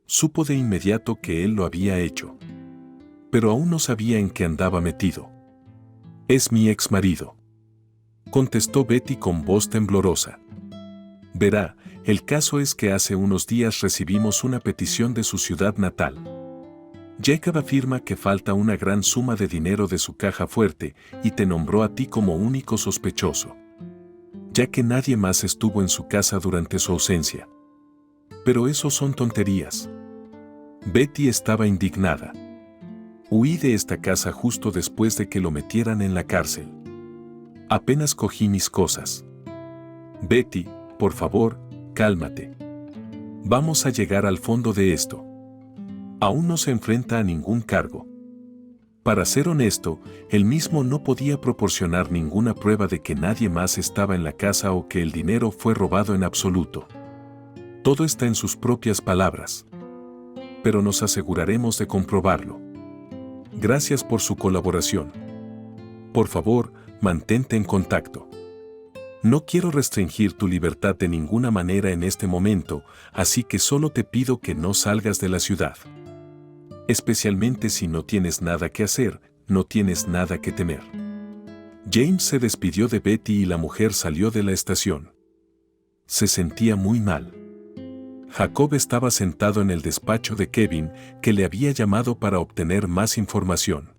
Supo de inmediato que él lo había hecho. Pero aún no sabía en qué andaba metido. Es mi ex marido, contestó Betty con voz temblorosa. Verá, el caso es que hace unos días recibimos una petición de su ciudad natal. Jacob afirma que falta una gran suma de dinero de su caja fuerte y te nombró a ti como único sospechoso, ya que nadie más estuvo en su casa durante su ausencia. Pero eso son tonterías. Betty estaba indignada. Huí de esta casa justo después de que lo metieran en la cárcel. Apenas cogí mis cosas. Betty, por favor, cálmate. Vamos a llegar al fondo de esto. Aún no se enfrenta a ningún cargo. Para ser honesto, él mismo no podía proporcionar ninguna prueba de que nadie más estaba en la casa o que el dinero fue robado en absoluto. Todo está en sus propias palabras. Pero nos aseguraremos de comprobarlo. Gracias por su colaboración. Por favor, mantente en contacto. No quiero restringir tu libertad de ninguna manera en este momento, así que solo te pido que no salgas de la ciudad. Especialmente si no tienes nada que hacer, no tienes nada que temer. James se despidió de Betty y la mujer salió de la estación. Se sentía muy mal. Jacob estaba sentado en el despacho de Kevin, que le había llamado para obtener más información.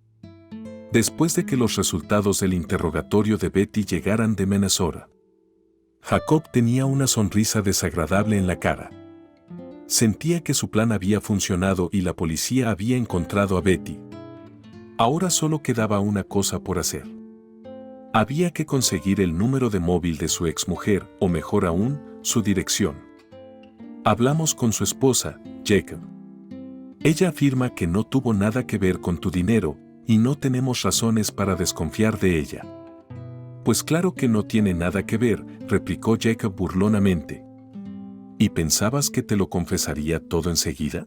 Después de que los resultados del interrogatorio de Betty llegaran de Minnesota, Jacob tenía una sonrisa desagradable en la cara. Sentía que su plan había funcionado y la policía había encontrado a Betty. Ahora solo quedaba una cosa por hacer. Había que conseguir el número de móvil de su exmujer, o mejor aún, su dirección. Hablamos con su esposa, Jacob. Ella afirma que no tuvo nada que ver con tu dinero, y no tenemos razones para desconfiar de ella. Pues claro que no tiene nada que ver, replicó Jacob burlonamente. ¿Y pensabas que te lo confesaría todo enseguida?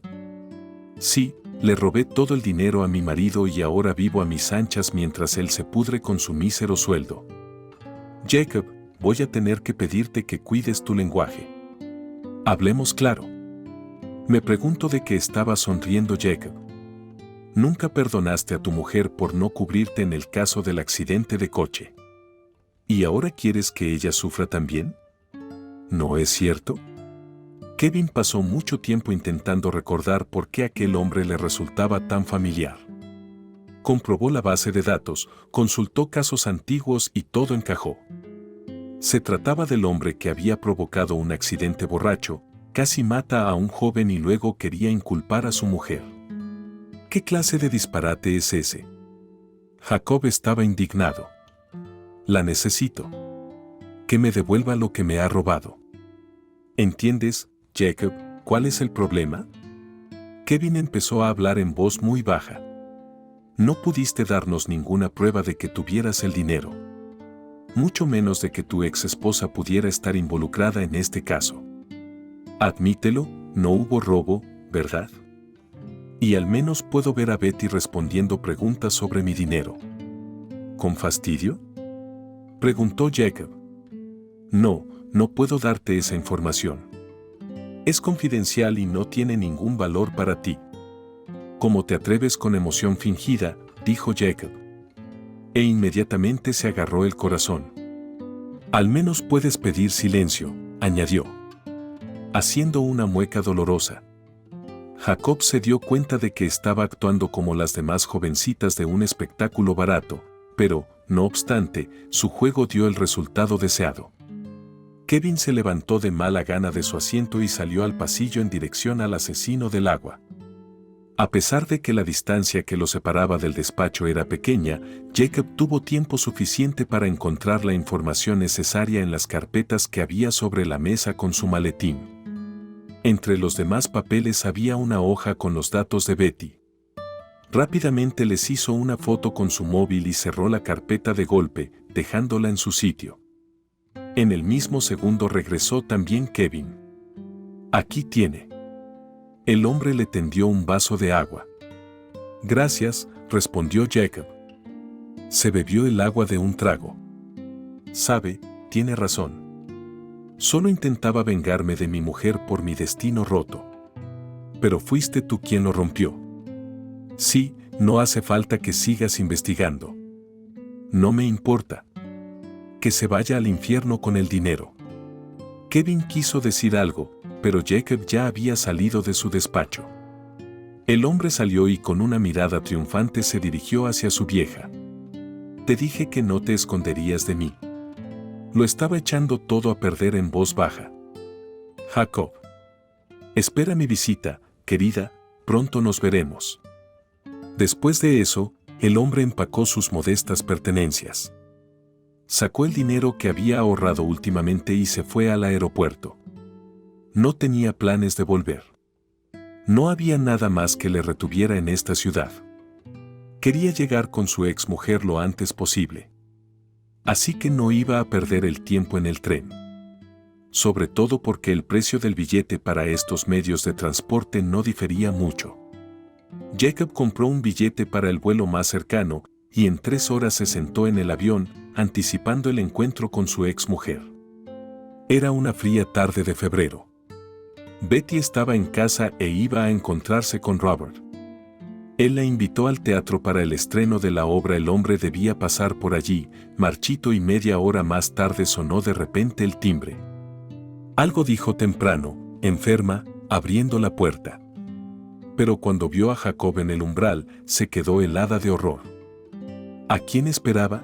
Sí, Le robé todo el dinero a mi marido y ahora vivo a mis anchas mientras él se pudre con su mísero sueldo. Jacob, voy a tener que pedirte que cuides tu lenguaje. Hablemos claro. Me pregunto de qué estaba sonriendo Jacob. Nunca perdonaste a tu mujer por no cubrirte en el caso del accidente de coche. ¿Y ahora quieres que ella sufra también? ¿No es cierto? Kevin pasó mucho tiempo intentando recordar por qué aquel hombre le resultaba tan familiar. Comprobó la base de datos, consultó casos antiguos y todo encajó. Se trataba del hombre que había provocado un accidente borracho, casi mata a un joven y luego quería inculpar a su mujer. ¿Qué clase de disparate es ese? Jacob estaba indignado. La necesito. Que me devuelva lo que me ha robado. ¿Entiendes, Jacob, cuál es el problema? Kevin empezó a hablar en voz muy baja. No pudiste darnos ninguna prueba de que tuvieras el dinero. Mucho menos de que tu ex esposa pudiera estar involucrada en este caso. Admítelo, no hubo robo, ¿verdad? Y al menos puedo ver a Betty respondiendo preguntas sobre mi dinero. ¿Con fastidio? Preguntó Jacob. No, no puedo darte esa información. Es confidencial y no tiene ningún valor para ti. ¿Cómo te atreves con emoción fingida?, dijo Jacob. E inmediatamente se agarró el corazón. Al menos puedes pedir silencio, añadió, haciendo una mueca dolorosa. Jacob se dio cuenta de que estaba actuando como las demás jovencitas de un espectáculo barato, pero, no obstante, su juego dio el resultado deseado. Kevin se levantó de mala gana de su asiento y salió al pasillo en dirección al asesino del agua. A pesar de que la distancia que lo separaba del despacho era pequeña, Jacob tuvo tiempo suficiente para encontrar la información necesaria en las carpetas que había sobre la mesa con su maletín. Entre los demás papeles había una hoja con los datos de Betty. Rápidamente les hizo una foto con su móvil y cerró la carpeta de golpe, dejándola en su sitio. En el mismo segundo regresó también Kevin. Aquí tiene. El hombre le tendió un vaso de agua. Gracias, respondió Jacob. Se bebió el agua de un trago. Sabe, tiene razón. Solo intentaba vengarme de mi mujer por mi destino roto. Pero fuiste tú quien lo rompió. Sí, no hace falta que sigas investigando. No me importa. Que se vaya al infierno con el dinero. Kevin quiso decir algo, pero Jacob ya había salido de su despacho. El hombre salió y con una mirada triunfante se dirigió hacia su vieja. Te dije que no te esconderías de mí. Lo estaba echando todo a perder en voz baja. Jacob. Espera mi visita, querida, pronto nos veremos. Después de eso, el hombre empacó sus modestas pertenencias. Sacó el dinero que había ahorrado últimamente y se fue al aeropuerto. No tenía planes de volver. No había nada más que le retuviera en esta ciudad. Quería llegar con su exmujer lo antes posible. Así que no iba a perder el tiempo en el tren. Sobre todo porque el precio del billete para estos medios de transporte no difería mucho. Jacob compró un billete para el vuelo más cercano y en 3 horas se sentó en el avión, anticipando el encuentro con su exmujer. Era una fría tarde de febrero. Betty estaba en casa e iba a encontrarse con Robert. Él la invitó al teatro para el estreno de la obra El hombre debía pasar por allí, marchito, y media hora más tarde sonó de repente el timbre. Algo dijo temprano, enferma, abriendo la puerta. Pero cuando vio a Jacob en el umbral, se quedó helada de horror. ¿A quién esperaba?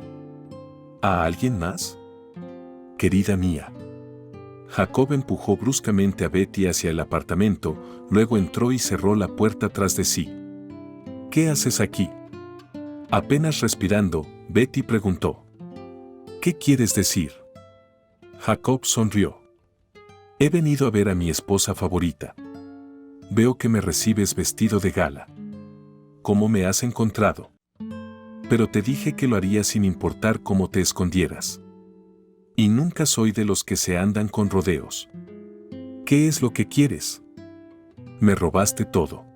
¿A alguien más? Querida mía. Jacob empujó bruscamente a Betty hacia el apartamento, luego entró y cerró la puerta tras de sí. ¿Qué haces aquí? Apenas respirando, Betty preguntó. ¿Qué quieres decir? Jacob sonrió. He venido a ver a mi esposa favorita. Veo que me recibes vestido de gala. ¿Cómo me has encontrado? Pero te dije que lo haría sin importar cómo te escondieras. Y nunca soy de los que se andan con rodeos. ¿Qué es lo que quieres? Me robaste todo.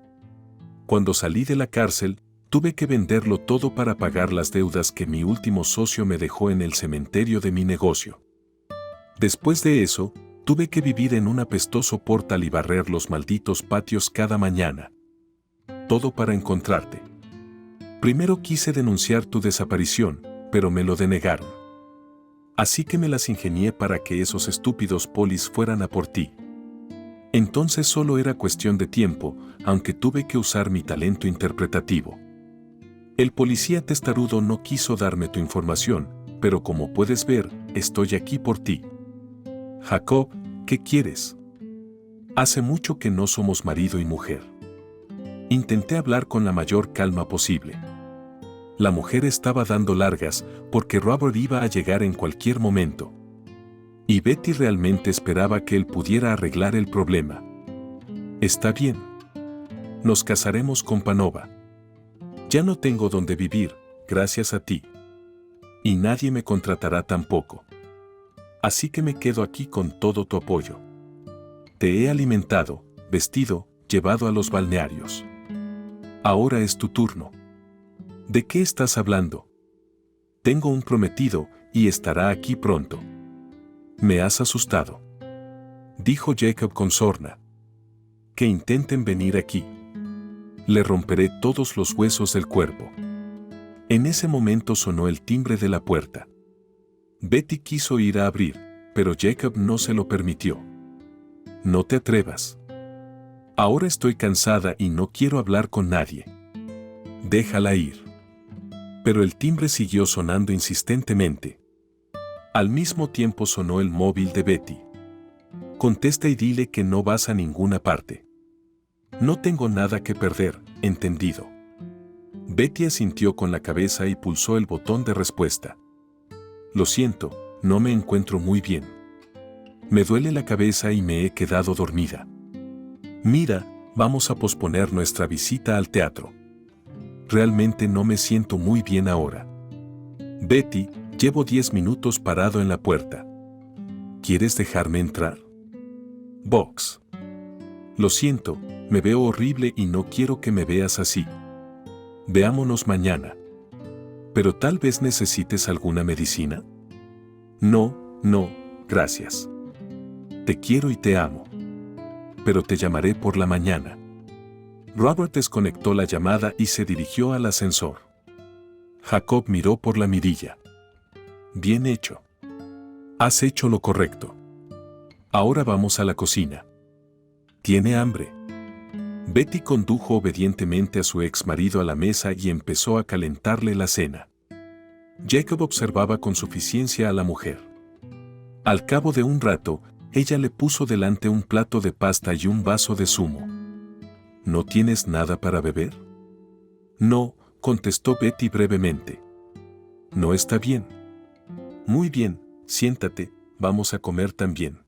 Cuando salí de la cárcel, tuve que venderlo todo para pagar las deudas que mi último socio me dejó en el cementerio de mi negocio. Después de eso, tuve que vivir en un apestoso portal y barrer los malditos patios cada mañana. Todo para encontrarte. Primero quise denunciar tu desaparición, pero me lo denegaron. Así que me las ingenié para que esos estúpidos polis fueran a por ti. Entonces solo era cuestión de tiempo, aunque tuve que usar mi talento interpretativo. El policía testarudo no quiso darme tu información, pero como puedes ver, estoy aquí por ti. Jacob, ¿qué quieres? Hace mucho que no somos marido y mujer. Intenté hablar con la mayor calma posible. La mujer estaba dando largas porque Robert iba a llegar en cualquier momento. Y Betty realmente esperaba que él pudiera arreglar el problema. Está bien. Nos casaremos con Panova. Ya no tengo dónde vivir, gracias a ti. Y nadie me contratará tampoco. Así que me quedo aquí con todo tu apoyo. Te he alimentado, vestido, llevado a los balnearios. Ahora es tu turno. ¿De qué estás hablando? Tengo un prometido y estará aquí pronto. Me has asustado, dijo Jacob con sorna. Que intenten venir aquí. Le romperé todos los huesos del cuerpo. En ese momento sonó el timbre de la puerta. Betty quiso ir a abrir, pero Jacob no se lo permitió. No te atrevas. Ahora estoy cansada y no quiero hablar con nadie. Déjala ir. Pero el timbre siguió sonando insistentemente. Al mismo tiempo sonó el móvil de Betty. Contesta y dile que no vas a ninguna parte. No tengo nada que perder, ¿entendido? Betty asintió con la cabeza y pulsó el botón de respuesta. Lo siento, no me encuentro muy bien. Me duele la cabeza y me he quedado dormida. Mira, vamos a posponer nuestra visita al teatro. Realmente no me siento muy bien ahora. Betty, llevo 10 minutos parado en la puerta. ¿Quieres dejarme entrar? Box. Lo siento, me veo horrible y no quiero que me veas así. Veámonos mañana. ¿Pero tal vez necesites alguna medicina? No, gracias. Te quiero y te amo. Pero te llamaré por la mañana. Robert desconectó la llamada y se dirigió al ascensor. Jacob miró por la mirilla. Bien hecho. Has hecho lo correcto. Ahora vamos a la cocina. ¿Tiene hambre? Betty condujo obedientemente a su ex marido a la mesa y empezó a calentarle la cena. Jacob observaba con suficiencia a la mujer. Al cabo de un rato, ella le puso delante un plato de pasta y un vaso de zumo. ¿No tienes nada para beber? No, contestó Betty brevemente. No está bien. Muy bien, siéntate, vamos a comer también.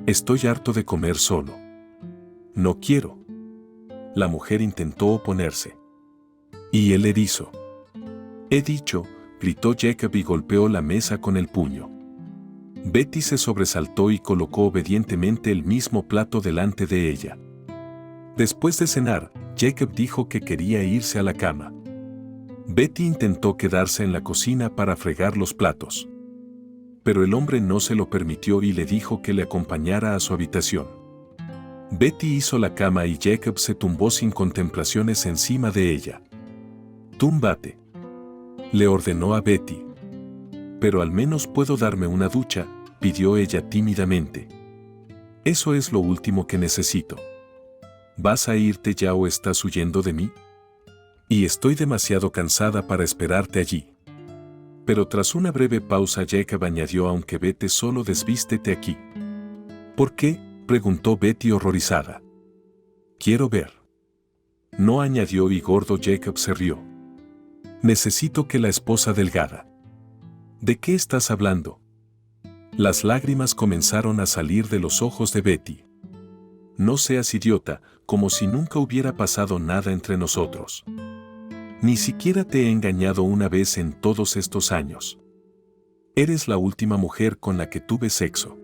Estoy harto de comer solo. No quiero. La mujer intentó oponerse. ¿Y el erizo? He dicho, gritó Jacob y golpeó la mesa con el puño. Betty se sobresaltó y colocó obedientemente el mismo plato delante de ella. Después de cenar, Jacob dijo que quería irse a la cama. Betty intentó quedarse en la cocina para fregar los platos. Pero el hombre no se lo permitió y le dijo que le acompañara a su habitación. Betty hizo la cama y Jacob se tumbó sin contemplaciones encima de ella. Túmbate, le ordenó a Betty. Pero al menos puedo darme una ducha, pidió ella tímidamente. Eso es lo último que necesito. ¿Vas a irte ya o estás huyendo de mí? Y estoy demasiado cansada para esperarte allí. Pero tras una breve pausa Jacob añadió, aunque vete solo, desvístete aquí. ¿Por qué?, preguntó Betty horrorizada. Quiero ver. No, añadió, y gordo Jacob se rió. Necesito que la esposa delgada. ¿De qué estás hablando? Las lágrimas comenzaron a salir de los ojos de Betty. No seas idiota, como si nunca hubiera pasado nada entre nosotros. Ni siquiera te he engañado una vez en todos estos años. Eres la última mujer con la que tuve sexo.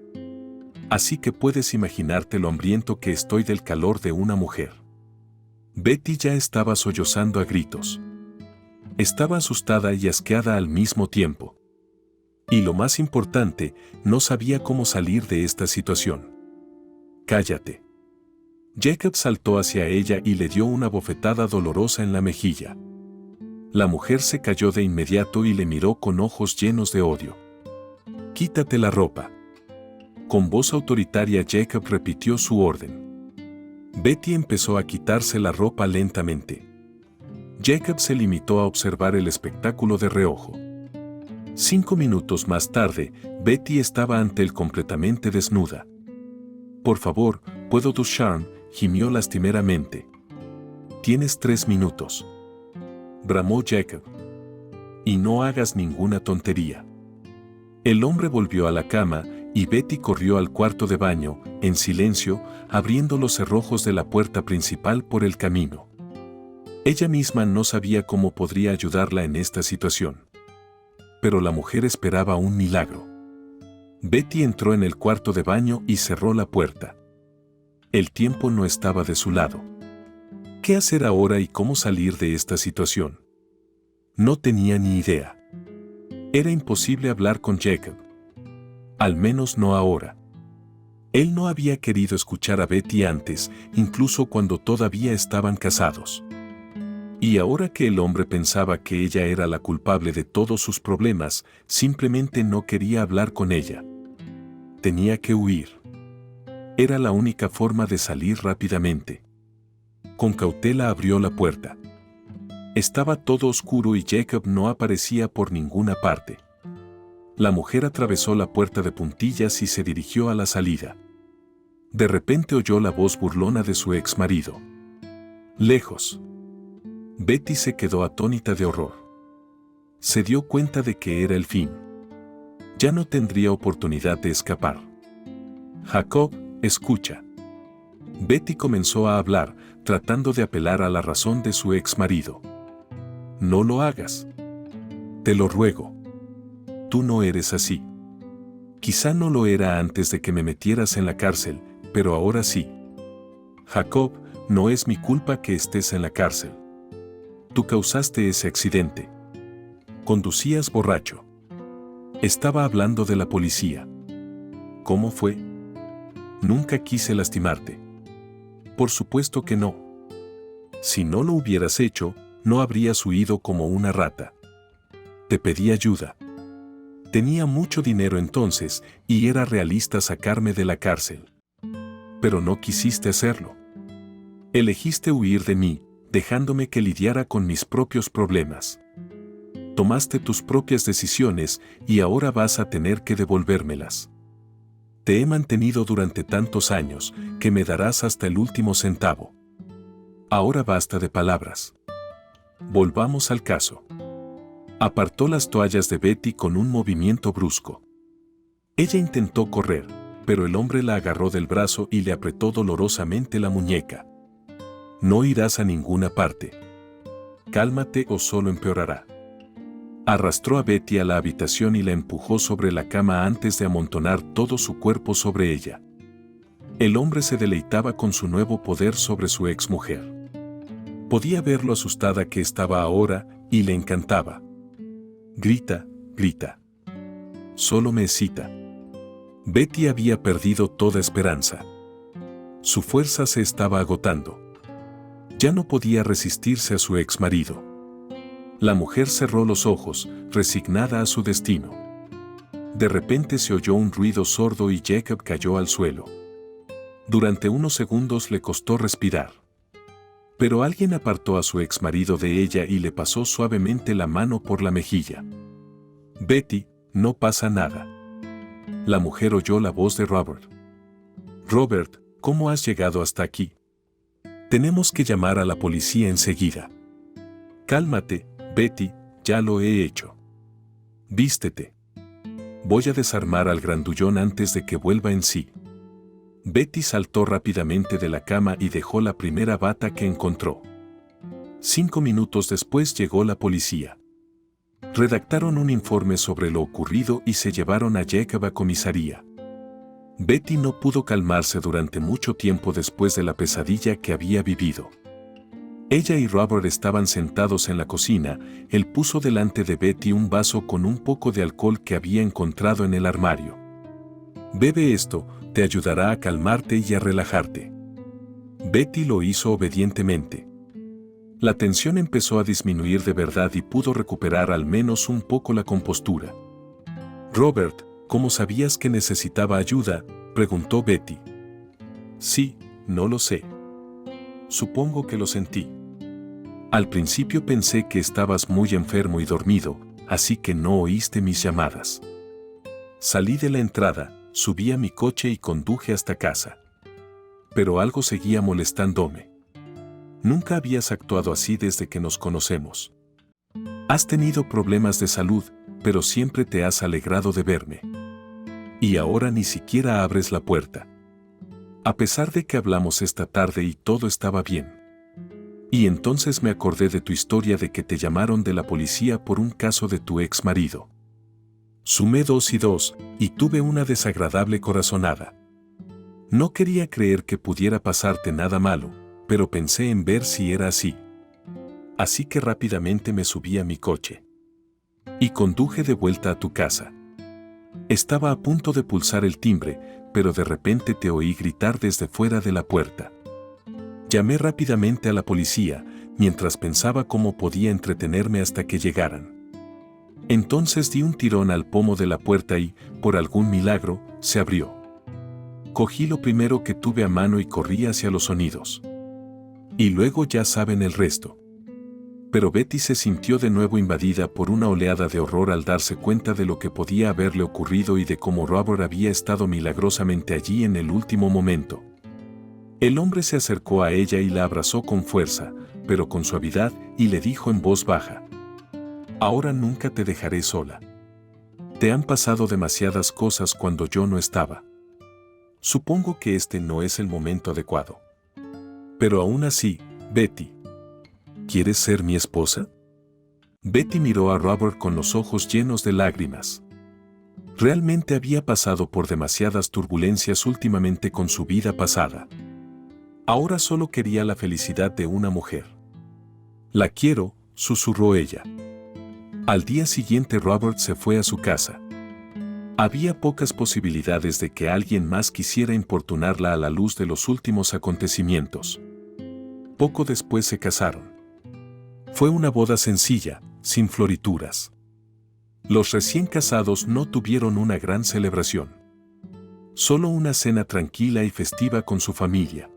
Así que puedes imaginarte lo hambriento que estoy del calor de una mujer. Betty ya estaba sollozando a gritos. Estaba asustada y asqueada al mismo tiempo. Y lo más importante, no sabía cómo salir de esta situación. «Cállate». Jacob saltó hacia ella y le dio una bofetada dolorosa en la mejilla. La mujer se cayó de inmediato y le miró con ojos llenos de odio. «Quítate la ropa». Con voz autoritaria Jacob repitió su orden. Betty empezó a quitarse la ropa lentamente. Jacob se limitó a observar el espectáculo de reojo. 5 minutos más tarde, Betty estaba ante él completamente desnuda. «Por favor, ¿puedo ducharme?», gimió lastimeramente. «Tienes 3 minutos», bramó Jacob. «Y no hagas ninguna tontería». El hombre volvió a la cama y Betty corrió al cuarto de baño, en silencio, abriendo los cerrojos de la puerta principal por el camino. Ella misma no sabía cómo podría ayudarla en esta situación. Pero la mujer esperaba un milagro. Betty entró en el cuarto de baño y cerró la puerta. El tiempo no estaba de su lado. ¿Qué hacer ahora y cómo salir de esta situación? No tenía ni idea. Era imposible hablar con Jacob. Al menos no ahora. Él no había querido escuchar a Betty antes, incluso cuando todavía estaban casados. Y ahora que el hombre pensaba que ella era la culpable de todos sus problemas, simplemente no quería hablar con ella. Tenía que huir. Era la única forma de salir rápidamente. Con cautela abrió la puerta. Estaba todo oscuro y Jacob no aparecía por ninguna parte. La mujer atravesó la puerta de puntillas y se dirigió a la salida. De repente oyó la voz burlona de su ex marido. «Lejos». Betty se quedó atónita de horror. Se dio cuenta de que era el fin. Ya no tendría oportunidad de escapar. «Jacob, escucha». Betty comenzó a hablar, tratando de apelar a la razón de su ex marido. «No lo hagas. Te lo ruego. Tú no eres así. Quizá no lo era antes de que me metieras en la cárcel, pero ahora sí. Jacob, no es mi culpa que estés en la cárcel. Tú causaste ese accidente. Conducías borracho. Estaba hablando de la policía. ¿Cómo fue? Nunca quise lastimarte. Por supuesto que no. Si no lo hubieras hecho, no habrías huido como una rata. Te pedí ayuda. Tenía mucho dinero entonces y era realista sacarme de la cárcel. Pero no quisiste hacerlo. Elegiste huir de mí, dejándome que lidiara con mis propios problemas. Tomaste tus propias decisiones y ahora vas a tener que devolvérmelas. Te he mantenido durante tantos años que me darás hasta el último centavo. Ahora basta de palabras. Volvamos al caso». Apartó las toallas de Betty con un movimiento brusco. Ella intentó correr, pero el hombre la agarró del brazo y le apretó dolorosamente la muñeca. «No irás a ninguna parte. Cálmate o solo empeorará». Arrastró a Betty a la habitación y la empujó sobre la cama antes de amontonar todo su cuerpo sobre ella. El hombre se deleitaba con su nuevo poder sobre su exmujer. Podía ver lo asustada que estaba ahora y le encantaba. «Grita, grita. Solo me excita». Betty había perdido toda esperanza. Su fuerza se estaba agotando. Ya no podía resistirse a su ex marido. La mujer cerró los ojos, resignada a su destino. De repente se oyó un ruido sordo y Jacob cayó al suelo. Durante unos segundos le costó respirar. Pero alguien apartó a su ex marido de ella y le pasó suavemente la mano por la mejilla. «Betty, no pasa nada». La mujer oyó la voz de Robert. «Robert, ¿cómo has llegado hasta aquí? Tenemos que llamar a la policía enseguida». «Cálmate, Betty, ya lo he hecho. Vístete. Voy a desarmar al grandullón antes de que vuelva en sí». Betty saltó rápidamente de la cama y dejó la primera bata que encontró. 5 minutos después llegó la policía. Redactaron un informe sobre lo ocurrido y se llevaron a Jacob a comisaría. Betty no pudo calmarse durante mucho tiempo después de la pesadilla que había vivido. Ella y Robert estaban sentados en la cocina. Él puso delante de Betty un vaso con un poco de alcohol que había encontrado en el armario. «Bebe esto, te ayudará a calmarte y a relajarte». Betty lo hizo obedientemente. La tensión empezó a disminuir de verdad y pudo recuperar al menos un poco la compostura. «Robert, ¿cómo sabías que necesitaba ayuda?», preguntó Betty. «Sí, no lo sé. Supongo que lo sentí. Al principio pensé que estabas muy enfermo y dormido, así que no oíste mis llamadas. Salí de la entrada, subí a mi coche y conduje hasta casa. Pero algo seguía molestándome. Nunca habías actuado así desde que nos conocemos. Has tenido problemas de salud, pero siempre te has alegrado de verme. Y ahora ni siquiera abres la puerta. A pesar de que hablamos esta tarde y todo estaba bien. Y entonces me acordé de tu historia de que te llamaron de la policía por un caso de tu ex marido. Sumé 2 y 2, y tuve una desagradable corazonada. No quería creer que pudiera pasarte nada malo, pero pensé en ver si era así. Así que rápidamente me subí a mi coche. Y conduje de vuelta a tu casa. Estaba a punto de pulsar el timbre, pero de repente te oí gritar desde fuera de la puerta. Llamé rápidamente a la policía, mientras pensaba cómo podía entretenerme hasta que llegaran. Entonces di un tirón al pomo de la puerta y, por algún milagro, se abrió. Cogí lo primero que tuve a mano y corrí hacia los sonidos. Y luego ya saben el resto. Pero Betty se sintió de nuevo invadida por una oleada de horror al darse cuenta de lo que podía haberle ocurrido y de cómo Robert había estado milagrosamente allí en el último momento. El hombre se acercó a ella y la abrazó con fuerza, pero con suavidad, y le dijo en voz baja: «Ahora nunca te dejaré sola. Te han pasado demasiadas cosas cuando yo no estaba. Supongo que este no es el momento adecuado. Pero aún así, Betty, ¿quieres ser mi esposa?». Betty miró a Robert con los ojos llenos de lágrimas. Realmente había pasado por demasiadas turbulencias últimamente con su vida pasada. Ahora solo quería la felicidad de una mujer. «La quiero», susurró ella. Al día siguiente Robert se fue a su casa. Había pocas posibilidades de que alguien más quisiera importunarla a la luz de los últimos acontecimientos. Poco después se casaron. Fue una boda sencilla, sin florituras. Los recién casados no tuvieron una gran celebración. Solo una cena tranquila y festiva con su familia.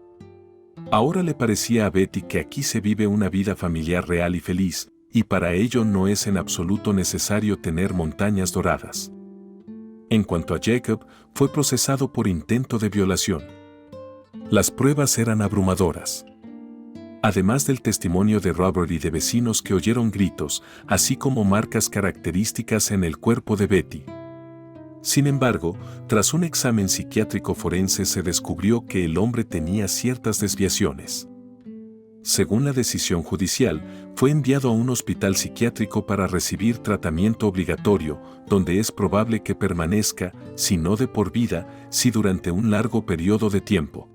Ahora le parecía a Betty que aquí se vive una vida familiar real y feliz, y para ello no es en absoluto necesario tener montañas doradas. En cuanto a Jacob, fue procesado por intento de violación. Las pruebas eran abrumadoras. Además del testimonio de Robert y de vecinos que oyeron gritos, así como marcas características en el cuerpo de Betty. Sin embargo, tras un examen psiquiátrico forense se descubrió que el hombre tenía ciertas desviaciones. Según la decisión judicial, fue enviado a un hospital psiquiátrico para recibir tratamiento obligatorio, donde es probable que permanezca, si no de por vida, sí durante un largo periodo de tiempo.